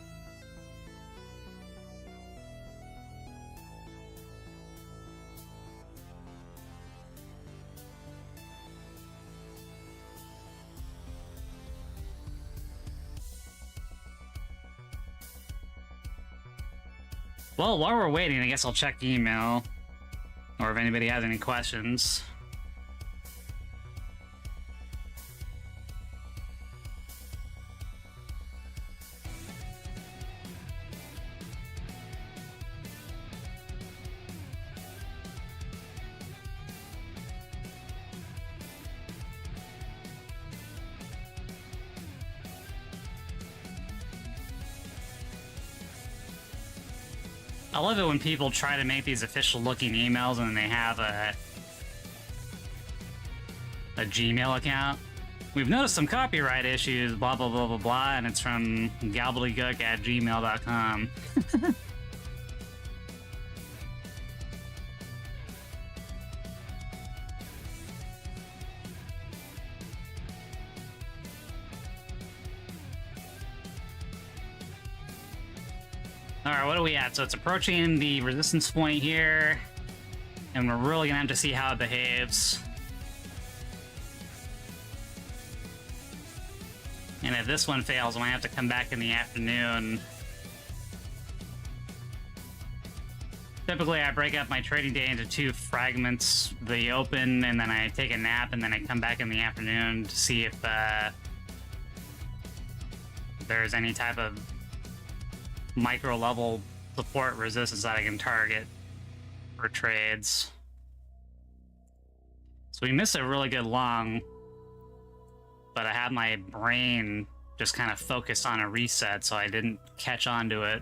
Well, while we're waiting, I guess I'll check email, or if anybody has any questions. I love it when people try to make these official-looking emails and they have a Gmail account. We've noticed some copyright issues, blah, blah, blah, blah, blah, and it's from gobbledygook@gmail.com. Alright, what are we at? So it's approaching the resistance point here, and we're really gonna have to see how it behaves. And if this one fails, I might have to come back in the afternoon. Typically, I break up my trading day into two fragments, the open, and then I take a nap, and then I come back in the afternoon to see if there's any type of micro level support resistance that I can target for trades. So we missed a really good long, but I had my brain just kind of focused on a reset, so I didn't catch on to it.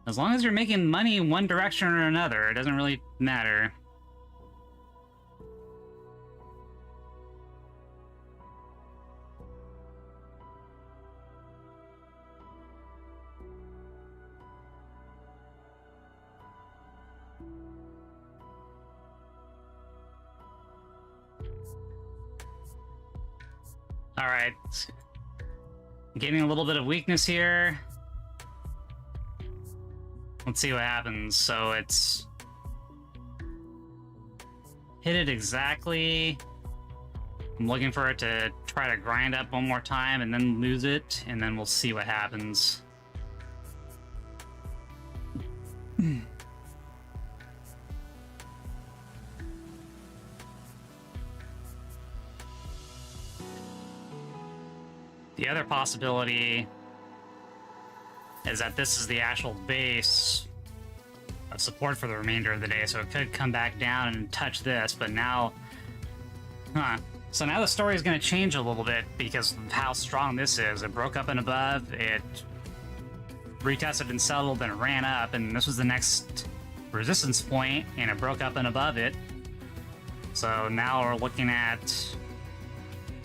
As long as you're making money in one direction or another, it doesn't really matter. All right. Getting a little bit of weakness here. Let's see what happens. So it's hit it exactly. I'm looking for it to try to grind up one more time and then lose it, and then we'll see what happens. The other possibility is that this is the actual base of support for the remainder of the day, so it could come back down and touch this, but now... So now the story is going to change a little bit because of how strong this is. It broke up and above, it retested and settled, then it ran up, and this was the next resistance point, and it broke up and above it. So now we're looking at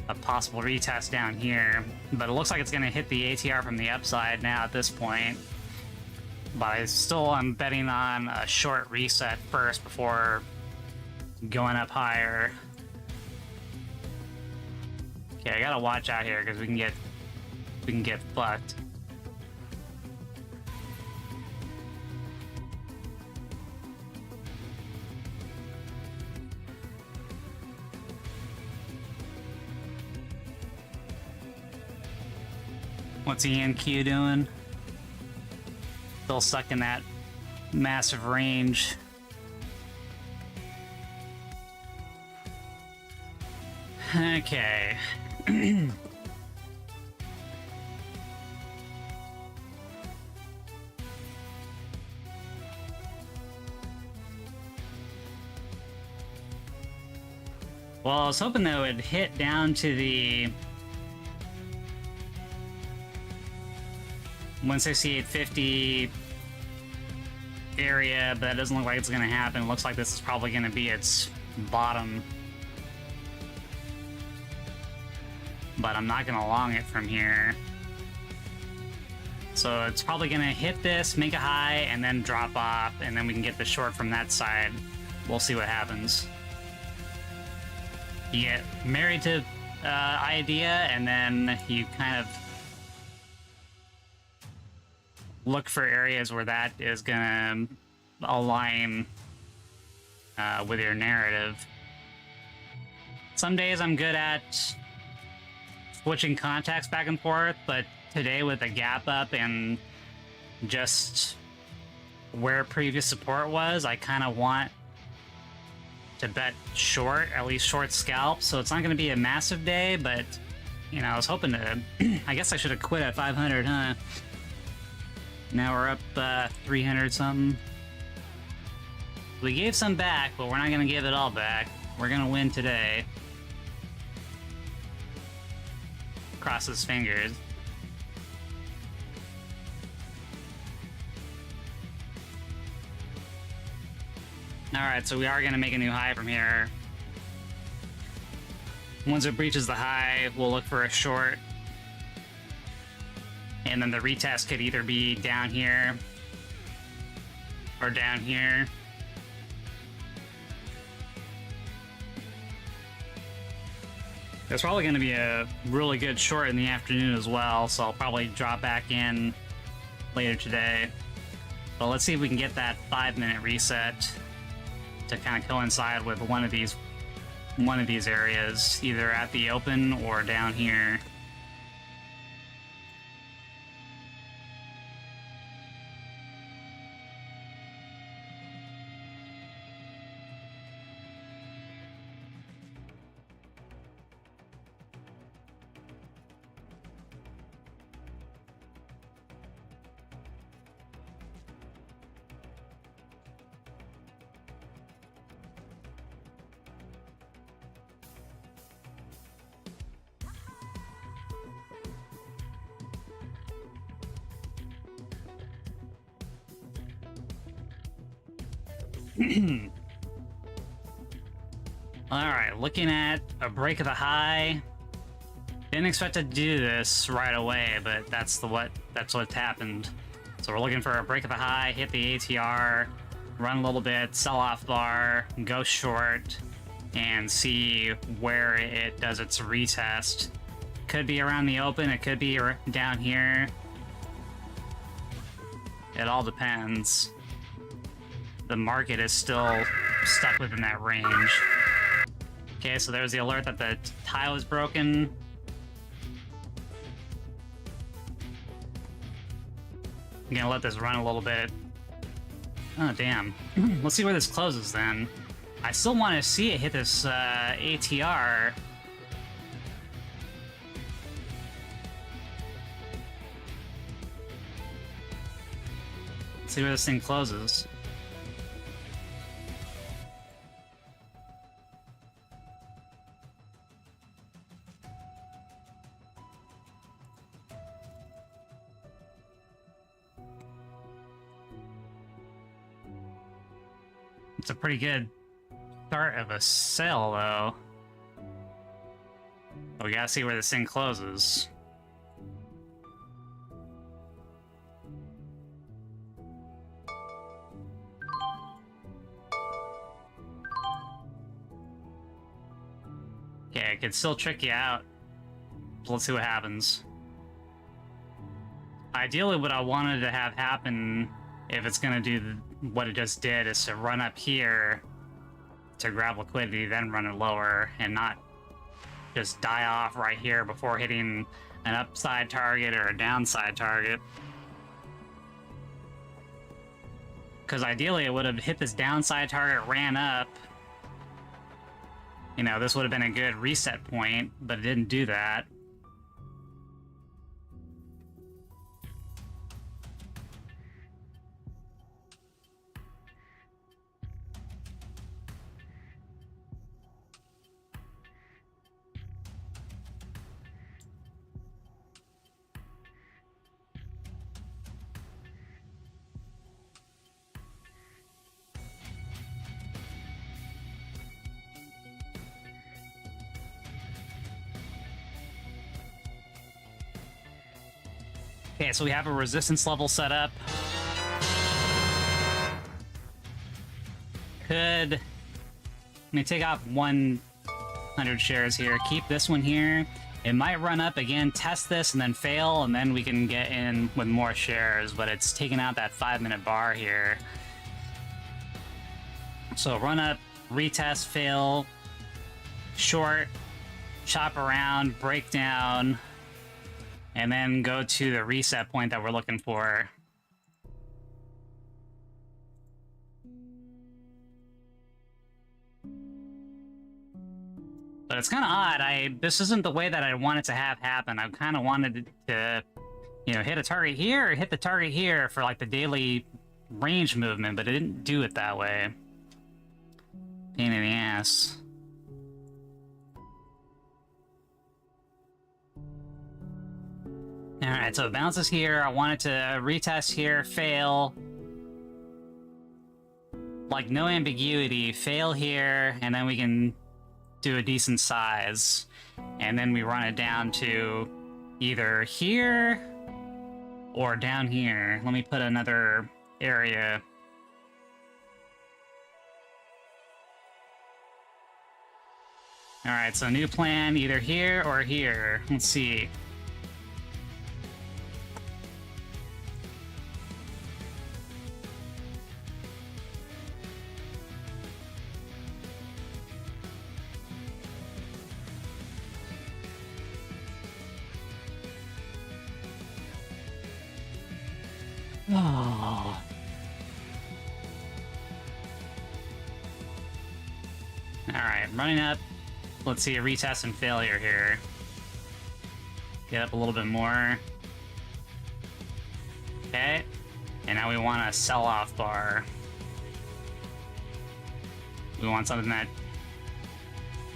a possible retest down here, but it looks like it's going to hit the ATR from the upside now at this point. But I'm betting on a short reset first before going up higher. Okay, I gotta watch out here because we can get fucked. What's ENQ doing? Still stuck in that massive range. Okay. Well, I was hoping that it would hit down to the 168.50 area, but that doesn't look like it's going to happen. It looks like this is probably going to be its bottom. But I'm not going to long it from here. So it's probably going to hit this, make a high, and then drop off, and then we can get the short from that side. We'll see what happens. You get married to idea, and then you kind of look for areas where that is going to align with your narrative. Some days I'm good at switching contacts back and forth, but today with the gap up and just where previous support was, I kind of want to bet short, at least short scalp, so it's not going to be a massive day, but, you know, I was hoping to... I guess I should have quit at 500, huh? Now we're up 300 something. We gave some back, but we're not going to give it all back. We're going to win today. Cross his fingers. Alright, so we are going to make a new high from here. Once it breaches the high, we'll look for a short. And then the retest could either be down here or down here. There's probably going to be a really good short in the afternoon as well, so I'll probably drop back in later today. But let's see if we can get that 5-minute reset to kind of coincide with one of these areas, either at the open or down here. Alright, looking at a break of the high. Didn't expect to do this right away, but that's what's happened. So we're looking for a break of the high, hit the ATR, run a little bit, sell off bar, go short, and see where it does its retest. could be around the open, it could be down here. It all depends. The market is still stuck within that range. Okay, so there's the alert that the tile is broken. I'm gonna let this run a little bit. Oh, damn. Let's see where this closes then. I still want to see it hit this ATR. Let's see where this thing closes. It's a pretty good start of a sale, though. But we gotta see where this thing closes. Okay, it could still trick you out. So let's see what happens. Ideally, what I wanted to have happen, if it's gonna do what it just did, is to run up here to grab liquidity, then run it lower, and not just die off right here before hitting an upside target or a downside target. Because ideally it would have hit this downside target, ran up. You know, this would have been a good reset point, but it didn't do that. Okay, so we have a resistance level set up. Let me take off 100 shares here. Keep this one here. It might run up again, test this, and then fail, and then we can get in with more shares, but it's taking out that 5-minute bar here. So run up, retest, fail, short, chop around, break down, and then go to the reset point that we're looking for. But it's kind of odd. This isn't the way that I wanted to have happen. I kind of wanted to, you know, hit a target here or hit the target here for like the daily range movement, but it didn't do it that way. Pain in the ass. Alright, so it bounces here. I wanted to retest here, fail. Like, no ambiguity. Fail here, and then we can do a decent size. And then we run it down to either here or down here. Let me put another area. Alright, so new plan, either here or here. Let's see. Oh. Alright, running up. Let's see a retest and failure here. Get up a little bit more. Okay. And now we want a sell-off bar. We want something that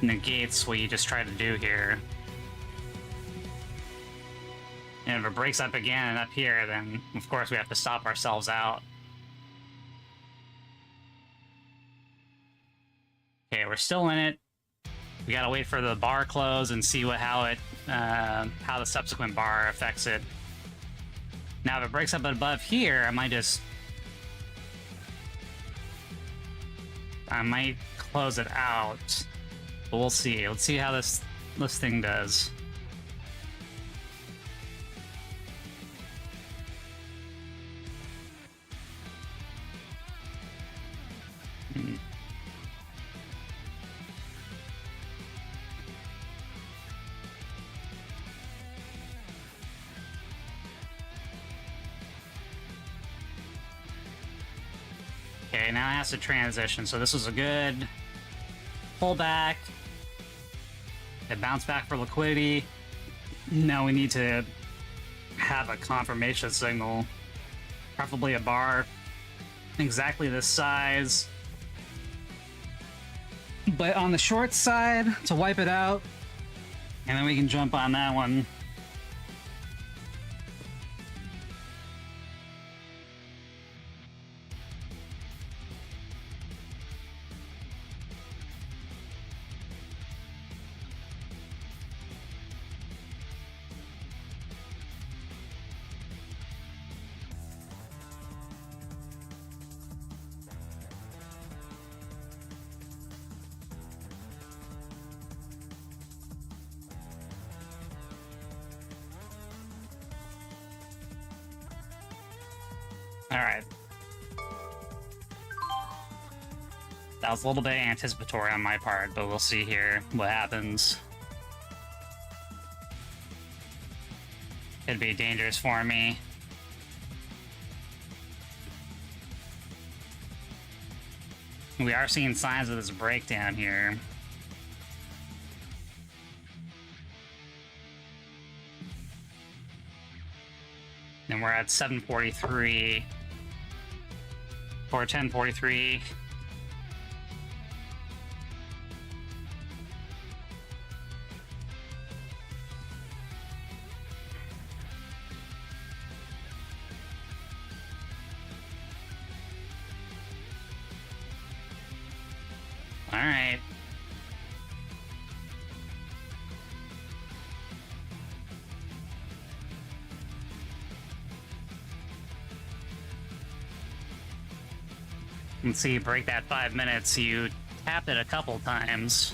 negates what you just tried to do here. And if it breaks up again and up here, then of course we have to stop ourselves out. Okay, we're still in it. We gotta wait for the bar close and see how the subsequent bar affects it. Now, if it breaks up above here, I might close it out, but we'll see. Let's see how this thing does. Okay, now it has to transition. So this was a good pullback. It bounced back for liquidity. Now we need to have a confirmation signal, preferably a bar exactly this size. But on the short side to wipe it out, and then we can jump on that one. Alright. That was a little bit anticipatory on my part, but we'll see here what happens. Could be dangerous for me. We are seeing signs of this breakdown here. And we're at 743. For 1043. All right. Let's see, break that 5 minutes. You tapped it a couple times.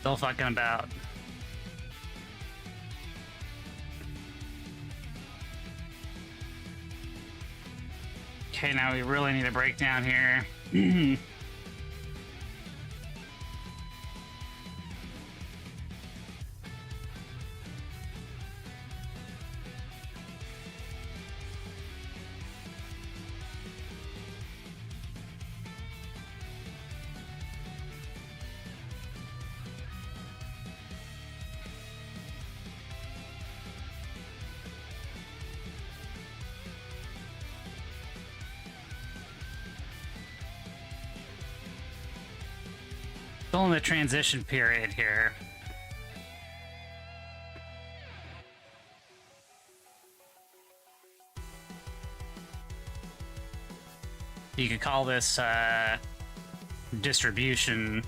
Still fucking about. Okay, now we really need a breakdown here. Still in the transition period here. You could call this distribution.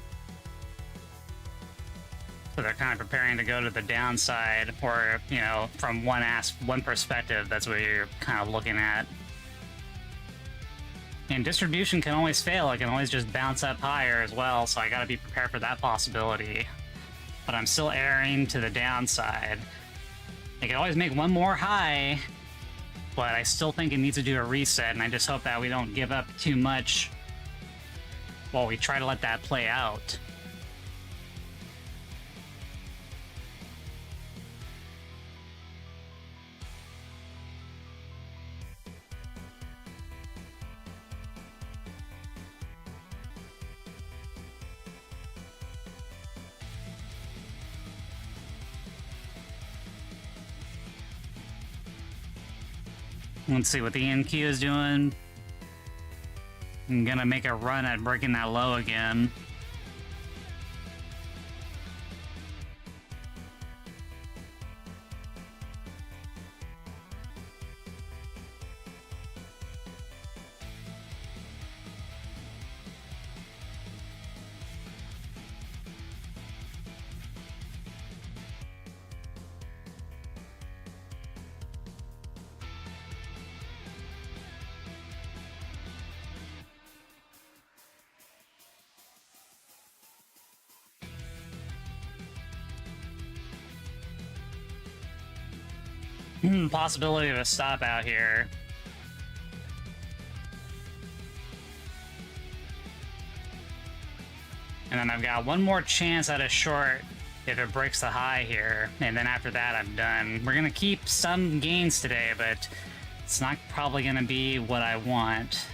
So they're kind of preparing to go to the downside, or, you know, from one perspective, that's what you're kind of looking at. And distribution can always fail. It can always just bounce up higher as well, so I gotta be prepared for that possibility. But I'm still erring to the downside. It can always make one more high, but I still think it needs to do a reset, and I just hope that we don't give up too much while we try to let that play out. Let's see what the NQ is doing. I'm gonna make a run at breaking that low again. possibility of a stop out here. And then I've got one more chance at a short if it breaks the high here. And then after that, I'm done. We're going to keep some gains today, but it's not probably going to be what I want.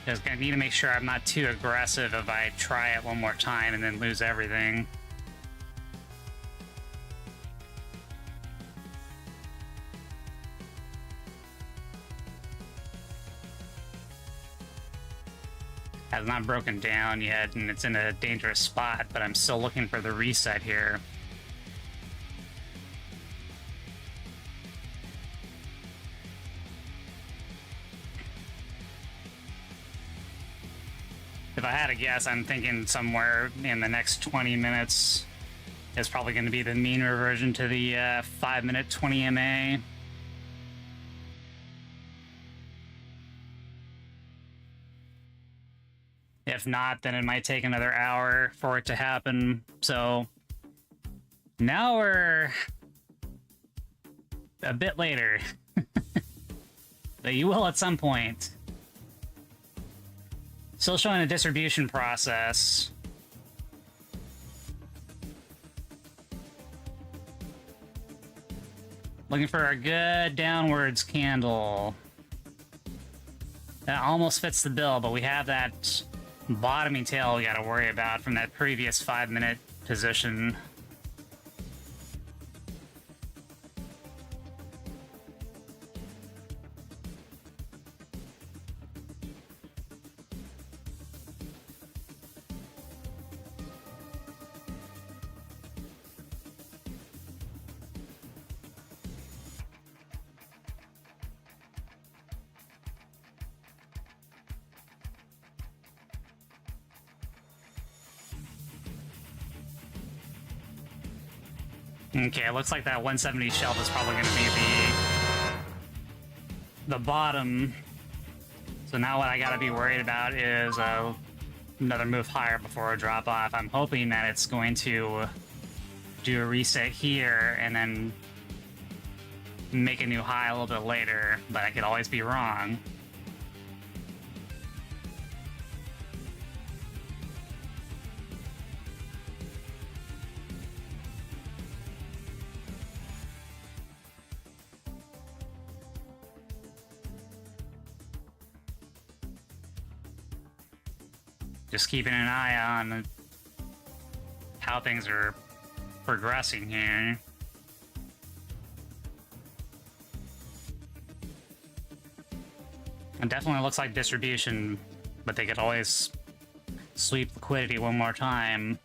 Just gonna need to make sure I'm not too aggressive if I try it one more time and then lose everything. Has not broken down yet, and it's in a dangerous spot, but I'm still looking for the reset here. If I had to guess, I'm thinking somewhere in the next 20 minutes is probably going to be the mean reversion to the 5-minute 20 MA. If not, then it might take another hour for it to happen. So now we're a bit later. But you will at some point. Still showing a distribution process. Looking for a good downwards candle. That almost fits the bill, but we have that bottoming tail we gotta worry about from that previous 5-minute position. Okay, it looks like that 170 shelf is probably going to be the bottom. So now what I got to be worried about is another move higher before a drop off. I'm hoping that it's going to do a reset here and then make a new high a little bit later, but I could always be wrong. Just keeping an eye on how things are progressing here. It definitely looks like distribution, but they could always sweep liquidity one more time.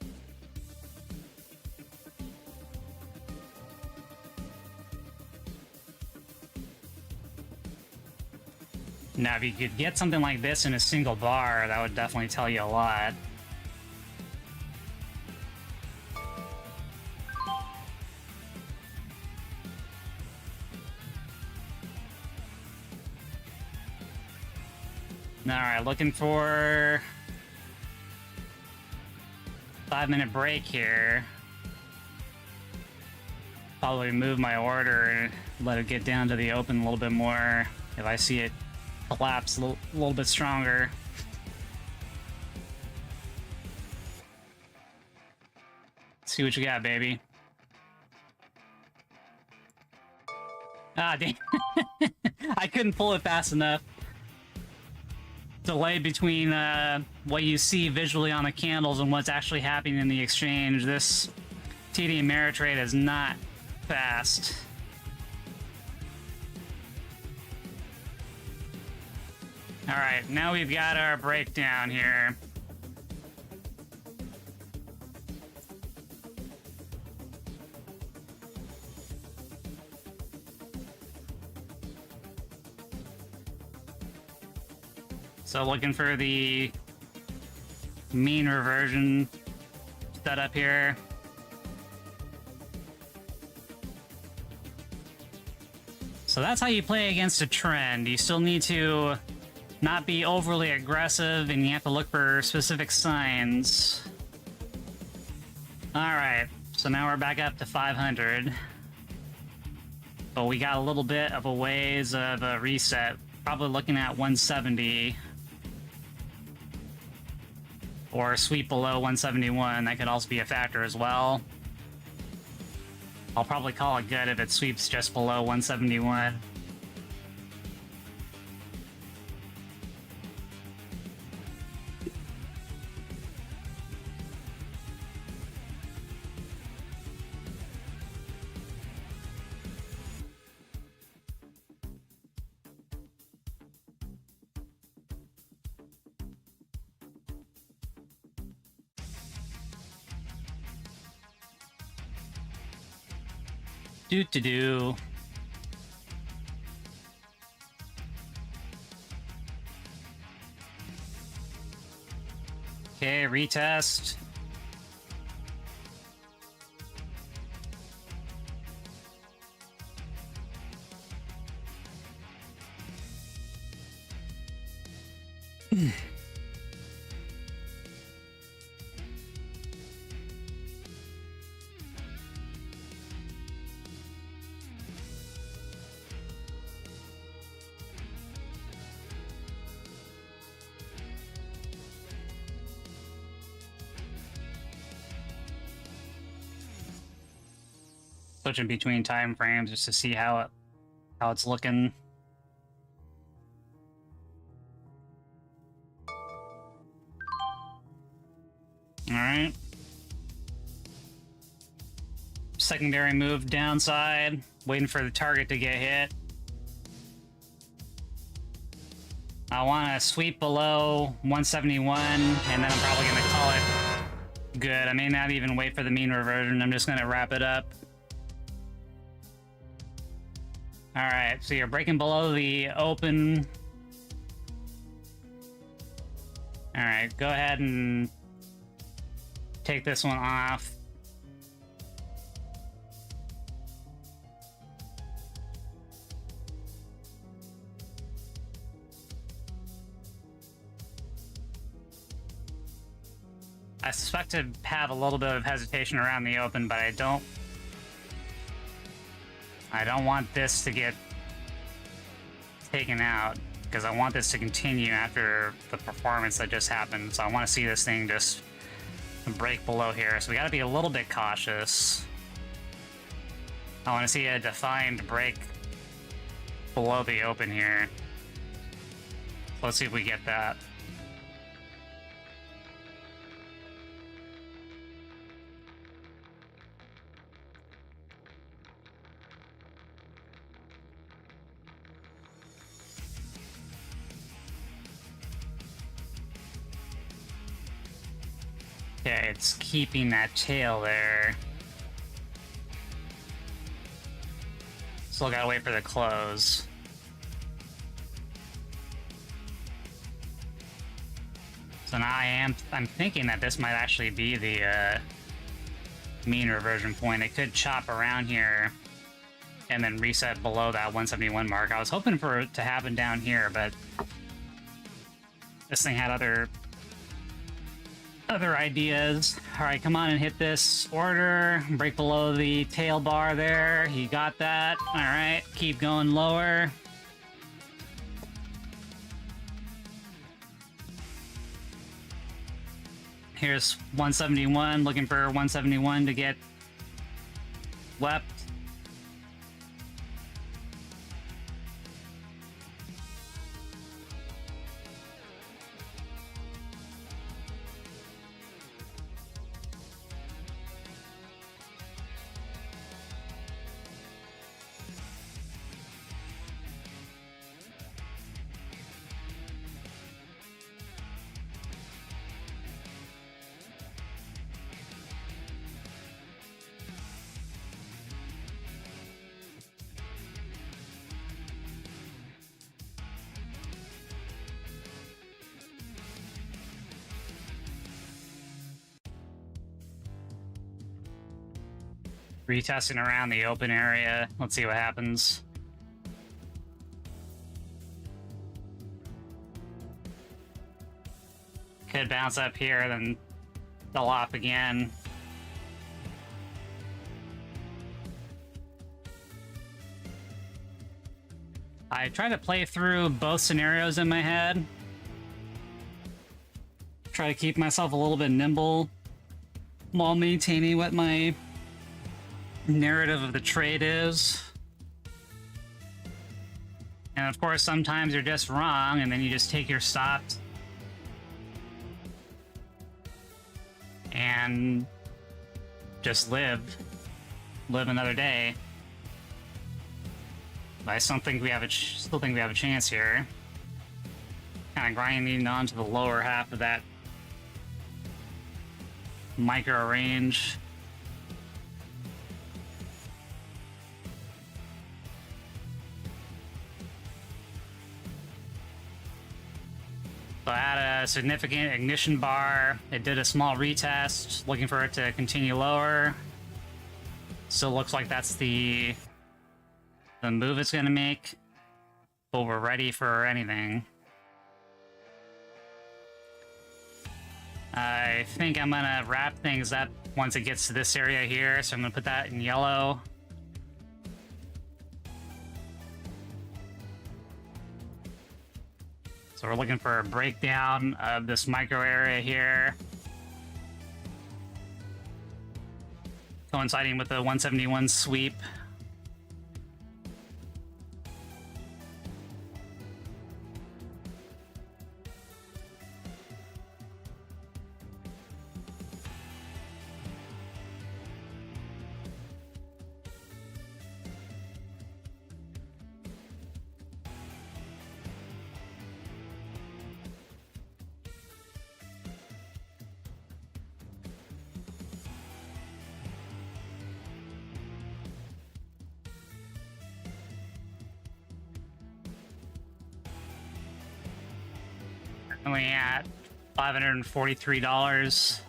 Now, if you could get something like this in a single bar, that would definitely tell you a lot. Alright, looking for 5-minute break here. Probably move my order and let it get down to the open a little bit more if I see it collapse a little bit stronger. See what you got, baby. Ah, damn. I couldn't pull it fast enough. Delay between what you see visually on the candles and what's actually happening in the exchange. This TD Ameritrade is not fast. Alright, now we've got our breakdown here. So looking for the mean reversion setup here. So that's how you play against a trend. You still need to not be overly aggressive, and you have to look for specific signs. Alright, So now we're back up to 500. But we got a little bit of a ways of a reset. Probably looking at 170. Or a sweep below 171. That could also be a factor as well. I'll probably call it good if it sweeps just below 171. Do. Okay, retest. Switching between time frames just to see how it's looking. All right. Secondary move downside, waiting for the target to get hit. I want to sweep below 171, and then I'm probably going to call it good. I may not even wait for the mean reversion. I'm just going to wrap it up. All right, so you're breaking below the open. All right, go ahead and take this one off. I suspect to have a little bit of hesitation around the open, but I don't want this to get taken out, because I want this to continue after the performance that just happened. So I want to see this thing just break below here. So we got to be a little bit cautious. I want to see a defined break below the open here. Let's see if we get that. Okay, it's keeping that tail there. Still gotta wait for the close. So now I'm thinking that this might actually be the mean reversion point. It could chop around here and then reset below that 171 mark. I was hoping for it to happen down here, but this thing had other ideas. All right, come on and hit this order. Break below the tail bar there. You got that. All right, keep going lower. Here's 171, looking for 171 to get wept. Retesting around the open area. Let's see what happens. Could bounce up here, then they'll off again. I try to play through both scenarios in my head. Try to keep myself a little bit nimble while maintaining what my narrative of the trade is. And of course, sometimes you're just wrong, and then you just take your stops and just live another day. But I still think we have a chance here. Kind of grinding onto the lower half of that micro range. So I had a significant ignition bar. It did a small retest, looking for it to continue lower. Still looks like that's the move it's gonna make, but we're ready for anything. I think I'm gonna wrap things up once it gets to this area here, so I'm gonna put that in yellow. So we're looking for a breakdown of this micro area here, coinciding with the 171 sweep. Only at $543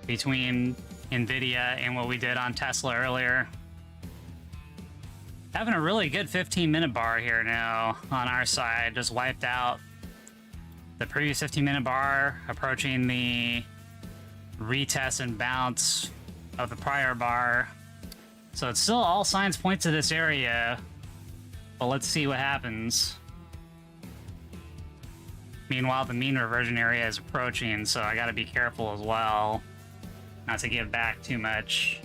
between Nvidia and what we did on Tesla earlier. Having a really good 15-minute bar here now on our side. Just wiped out the previous 15-minute bar, approaching the retest and bounce of the prior bar. So it's still all signs point to this area, but let's see what happens. Meanwhile, the mean reversion area is approaching, so I gotta be careful as well not to give back too much.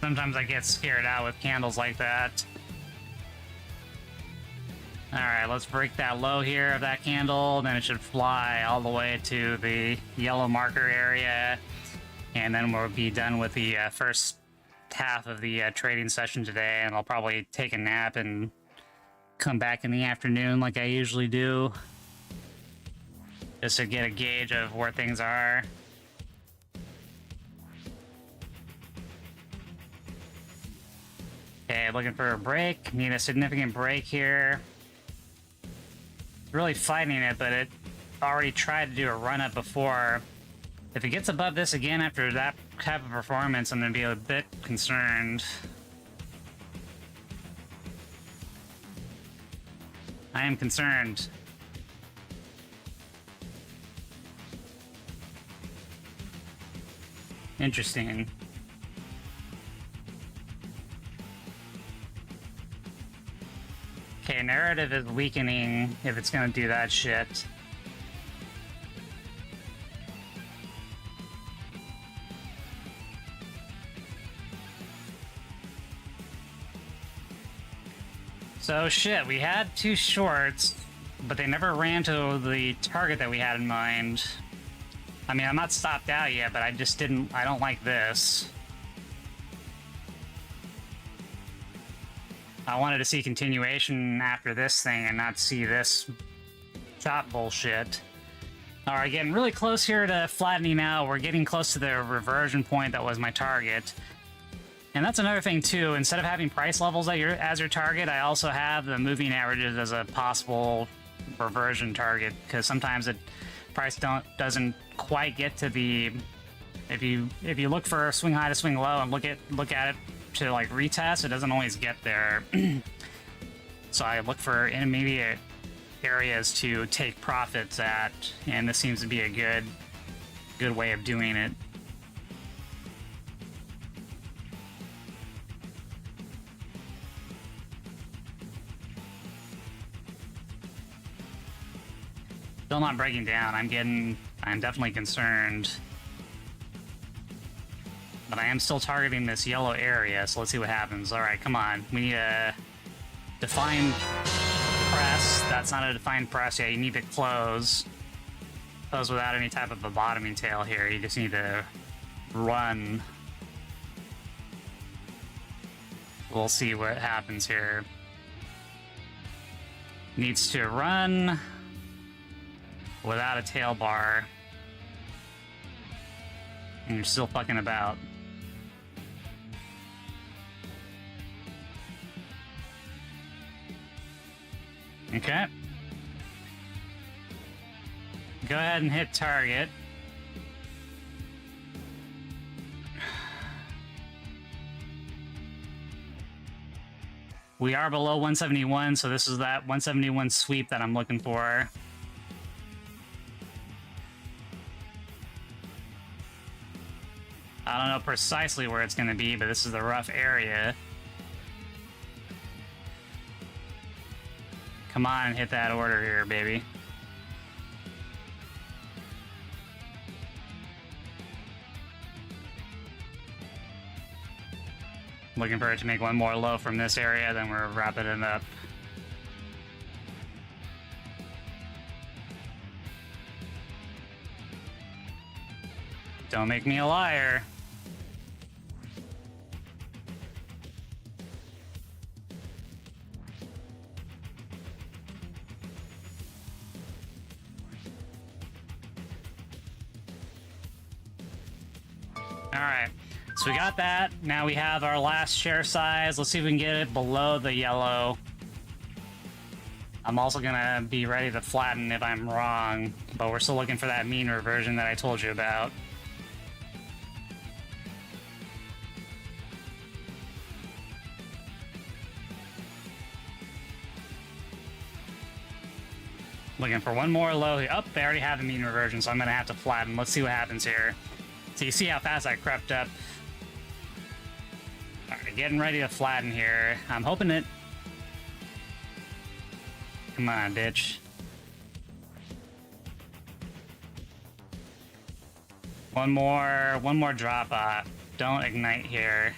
Sometimes I get scared out with candles like that. Alright, let's break that low here of that candle, then it should fly all the way to the yellow marker area, and then we'll be done with the first half of the trading session today, and I'll probably take a nap and come back in the afternoon like I usually do, just to get a gauge of where things are. Okay, looking for a break. Need a significant break here. Really fighting it, but it already tried to do a run-up before. If it gets above this again after that type of performance, I'm going to be a bit concerned. I am concerned. Interesting. Okay, narrative is weakening if it's gonna do that shit. So shit, we had two shorts, but they never ran to the target that we had in mind. I mean, I'm not stopped out yet, but I don't like this. I wanted to see continuation after this thing and not see this chop bullshit. Alright, getting really close here to flattening out. We're getting close to the reversion point that was my target. And that's another thing too, instead of having price levels as your target, I also have the moving averages as a possible reversion target, because sometimes price doesn't quite get to the... If you look for swing high to swing low and look at it to like retest, it doesn't always get there. So I look for intermediate areas to take profits at, and this seems to be a good way of doing it. Still not breaking down. I'm definitely concerned. But I am still targeting this yellow area, so let's see what happens. Alright, come on. We need a defined press. That's not a defined press yet. You need to close. Close without any type of a bottoming tail here. You just need to run. We'll see what happens here. Needs to run without a tail bar. And you're still fucking about. Okay. Go ahead and hit target. We are below 171, so this is that 171 sweep that I'm looking for. I don't know precisely where it's going to be, but this is the rough area. Come on and hit that order here, baby. Looking for it to make one more low from this area, then we're wrapping it up. Don't make me a liar. Alright, so we got that. Now we have our last share size. Let's see if we can get it below the yellow. I'm also gonna be ready to flatten if I'm wrong, but we're still looking for that mean reversion that I told you about. Looking for one more low here. Oh, they already have a mean reversion, so I'm gonna have to flatten. Let's see what happens here. So you see how fast I crept up. Alright, getting ready to flatten here. I'm hoping it... Come on, bitch. One more drop off. Don't ignite here.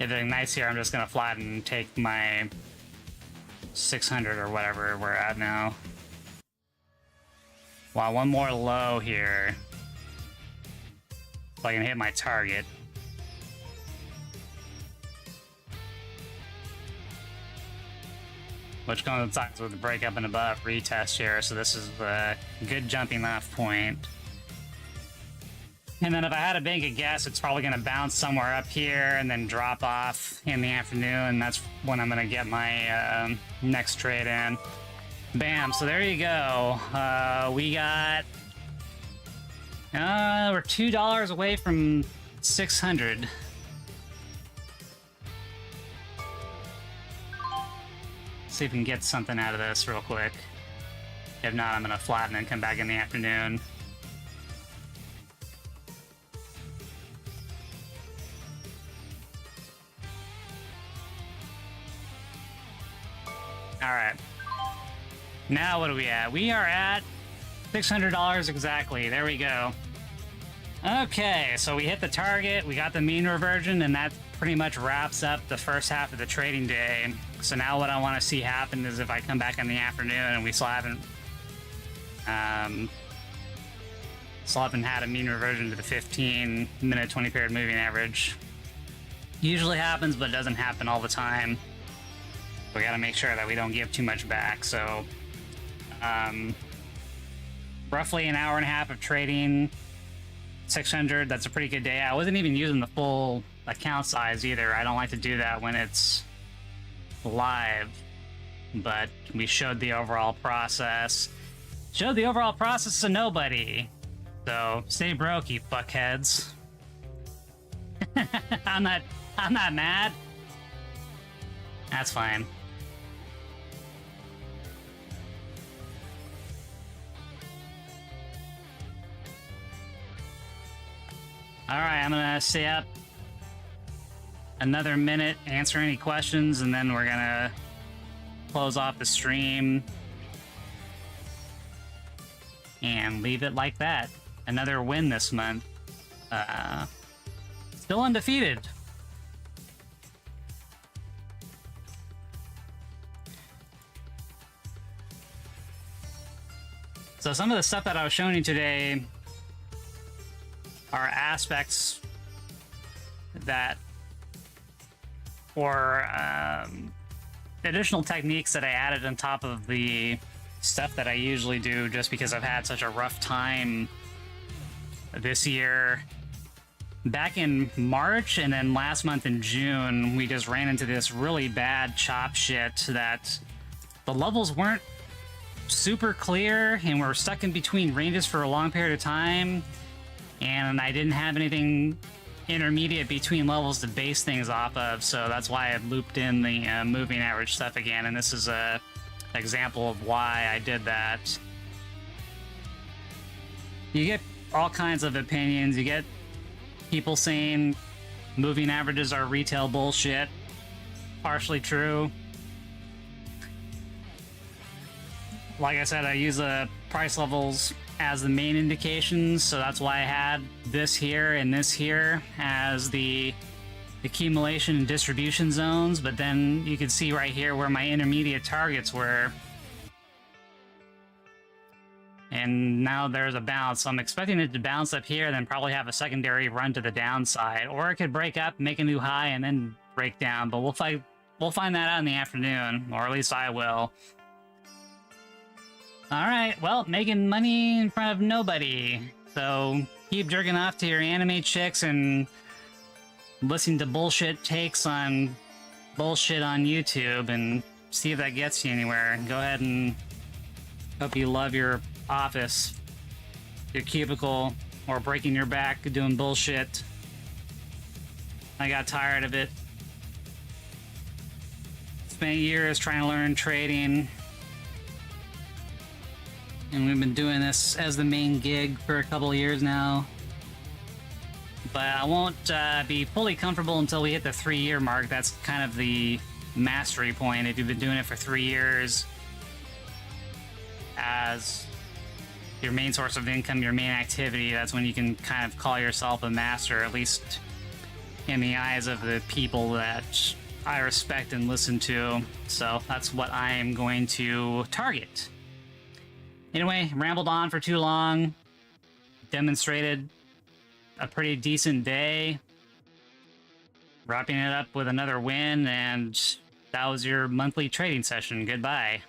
If it ignites here, I'm just gonna flatten and take my 600 or whatever we're at now. Wow, one more low here. So I can hit my target. Which coincides with the break up and above retest here, so this is a good jumping off point. And then if I had to make a guess, it's probably going to bounce somewhere up here and then drop off in the afternoon. That's when I'm going to get my next trade in. Bam, so there you go. We got... we're $2 away from 600. See if we can get something out of this real quick. If not, I'm gonna flatten and come back in the afternoon. Alright. Now what are we at? We are at $600 exactly. There we go. Okay, so we hit the target, we got the mean reversion, and that pretty much wraps up the first half of the trading day. So now what I want to see happen is if I come back in the afternoon and we still haven't had a mean reversion to the 15-minute 20-period moving average. Usually happens, but it doesn't happen all the time. We gotta make sure that we don't give too much back. So roughly an hour and a half of trading, 600, that's a pretty good day. I wasn't even using the full account size either. I don't like to do that when it's live, but we showed the overall process. Showed the overall process to nobody. So stay broke, you fuckheads. I'm not mad. That's fine. Alright, I'm gonna stay up another minute, answer any questions, and then we're gonna close off the stream and leave it like that. Another win this month. Still undefeated. So some of the stuff that I was showing you today are aspects that, or additional techniques that I added on top of the stuff that I usually do, just because I've had such a rough time this year. Back in March and then last month in June, we just ran into this really bad chop shit that the levels weren't super clear and we're stuck in between ranges for a long period of time, and I didn't have anything intermediate between levels to base things off of, so that's why I looped in the moving average stuff again, and this is a example of why I did that. You get all kinds of opinions. You get people saying moving averages are retail bullshit. Partially true. Like I said, I use the price levels as the main indications, so that's why I had this here and this here as the accumulation and distribution zones, but then you can see right here where my intermediate targets were. And now there's a bounce, so I'm expecting it to bounce up here, then probably have a secondary run to the downside, or it could break up, make a new high, and then break down, but we'll find that out in the afternoon, or at least I will. Alright, well, making money in front of nobody. So keep jerking off to your anime chicks and listening to bullshit takes on bullshit on YouTube and see if that gets you anywhere. Go ahead and hope you love your office, your cubicle, or breaking your back doing bullshit. I got tired of it. Spent years trying to learn trading, and we've been doing this as the main gig for a couple of years now. But I won't be fully comfortable until we hit the 3-year mark. That's kind of the mastery point. If you've been doing it for 3 years as your main source of income, your main activity, that's when you can kind of call yourself a master, at least in the eyes of the people that I respect and listen to. So that's what I am going to target. Anyway, rambled on for too long. Demonstrated a pretty decent day. Wrapping it up with another win, and that was your monthly trading session. Goodbye.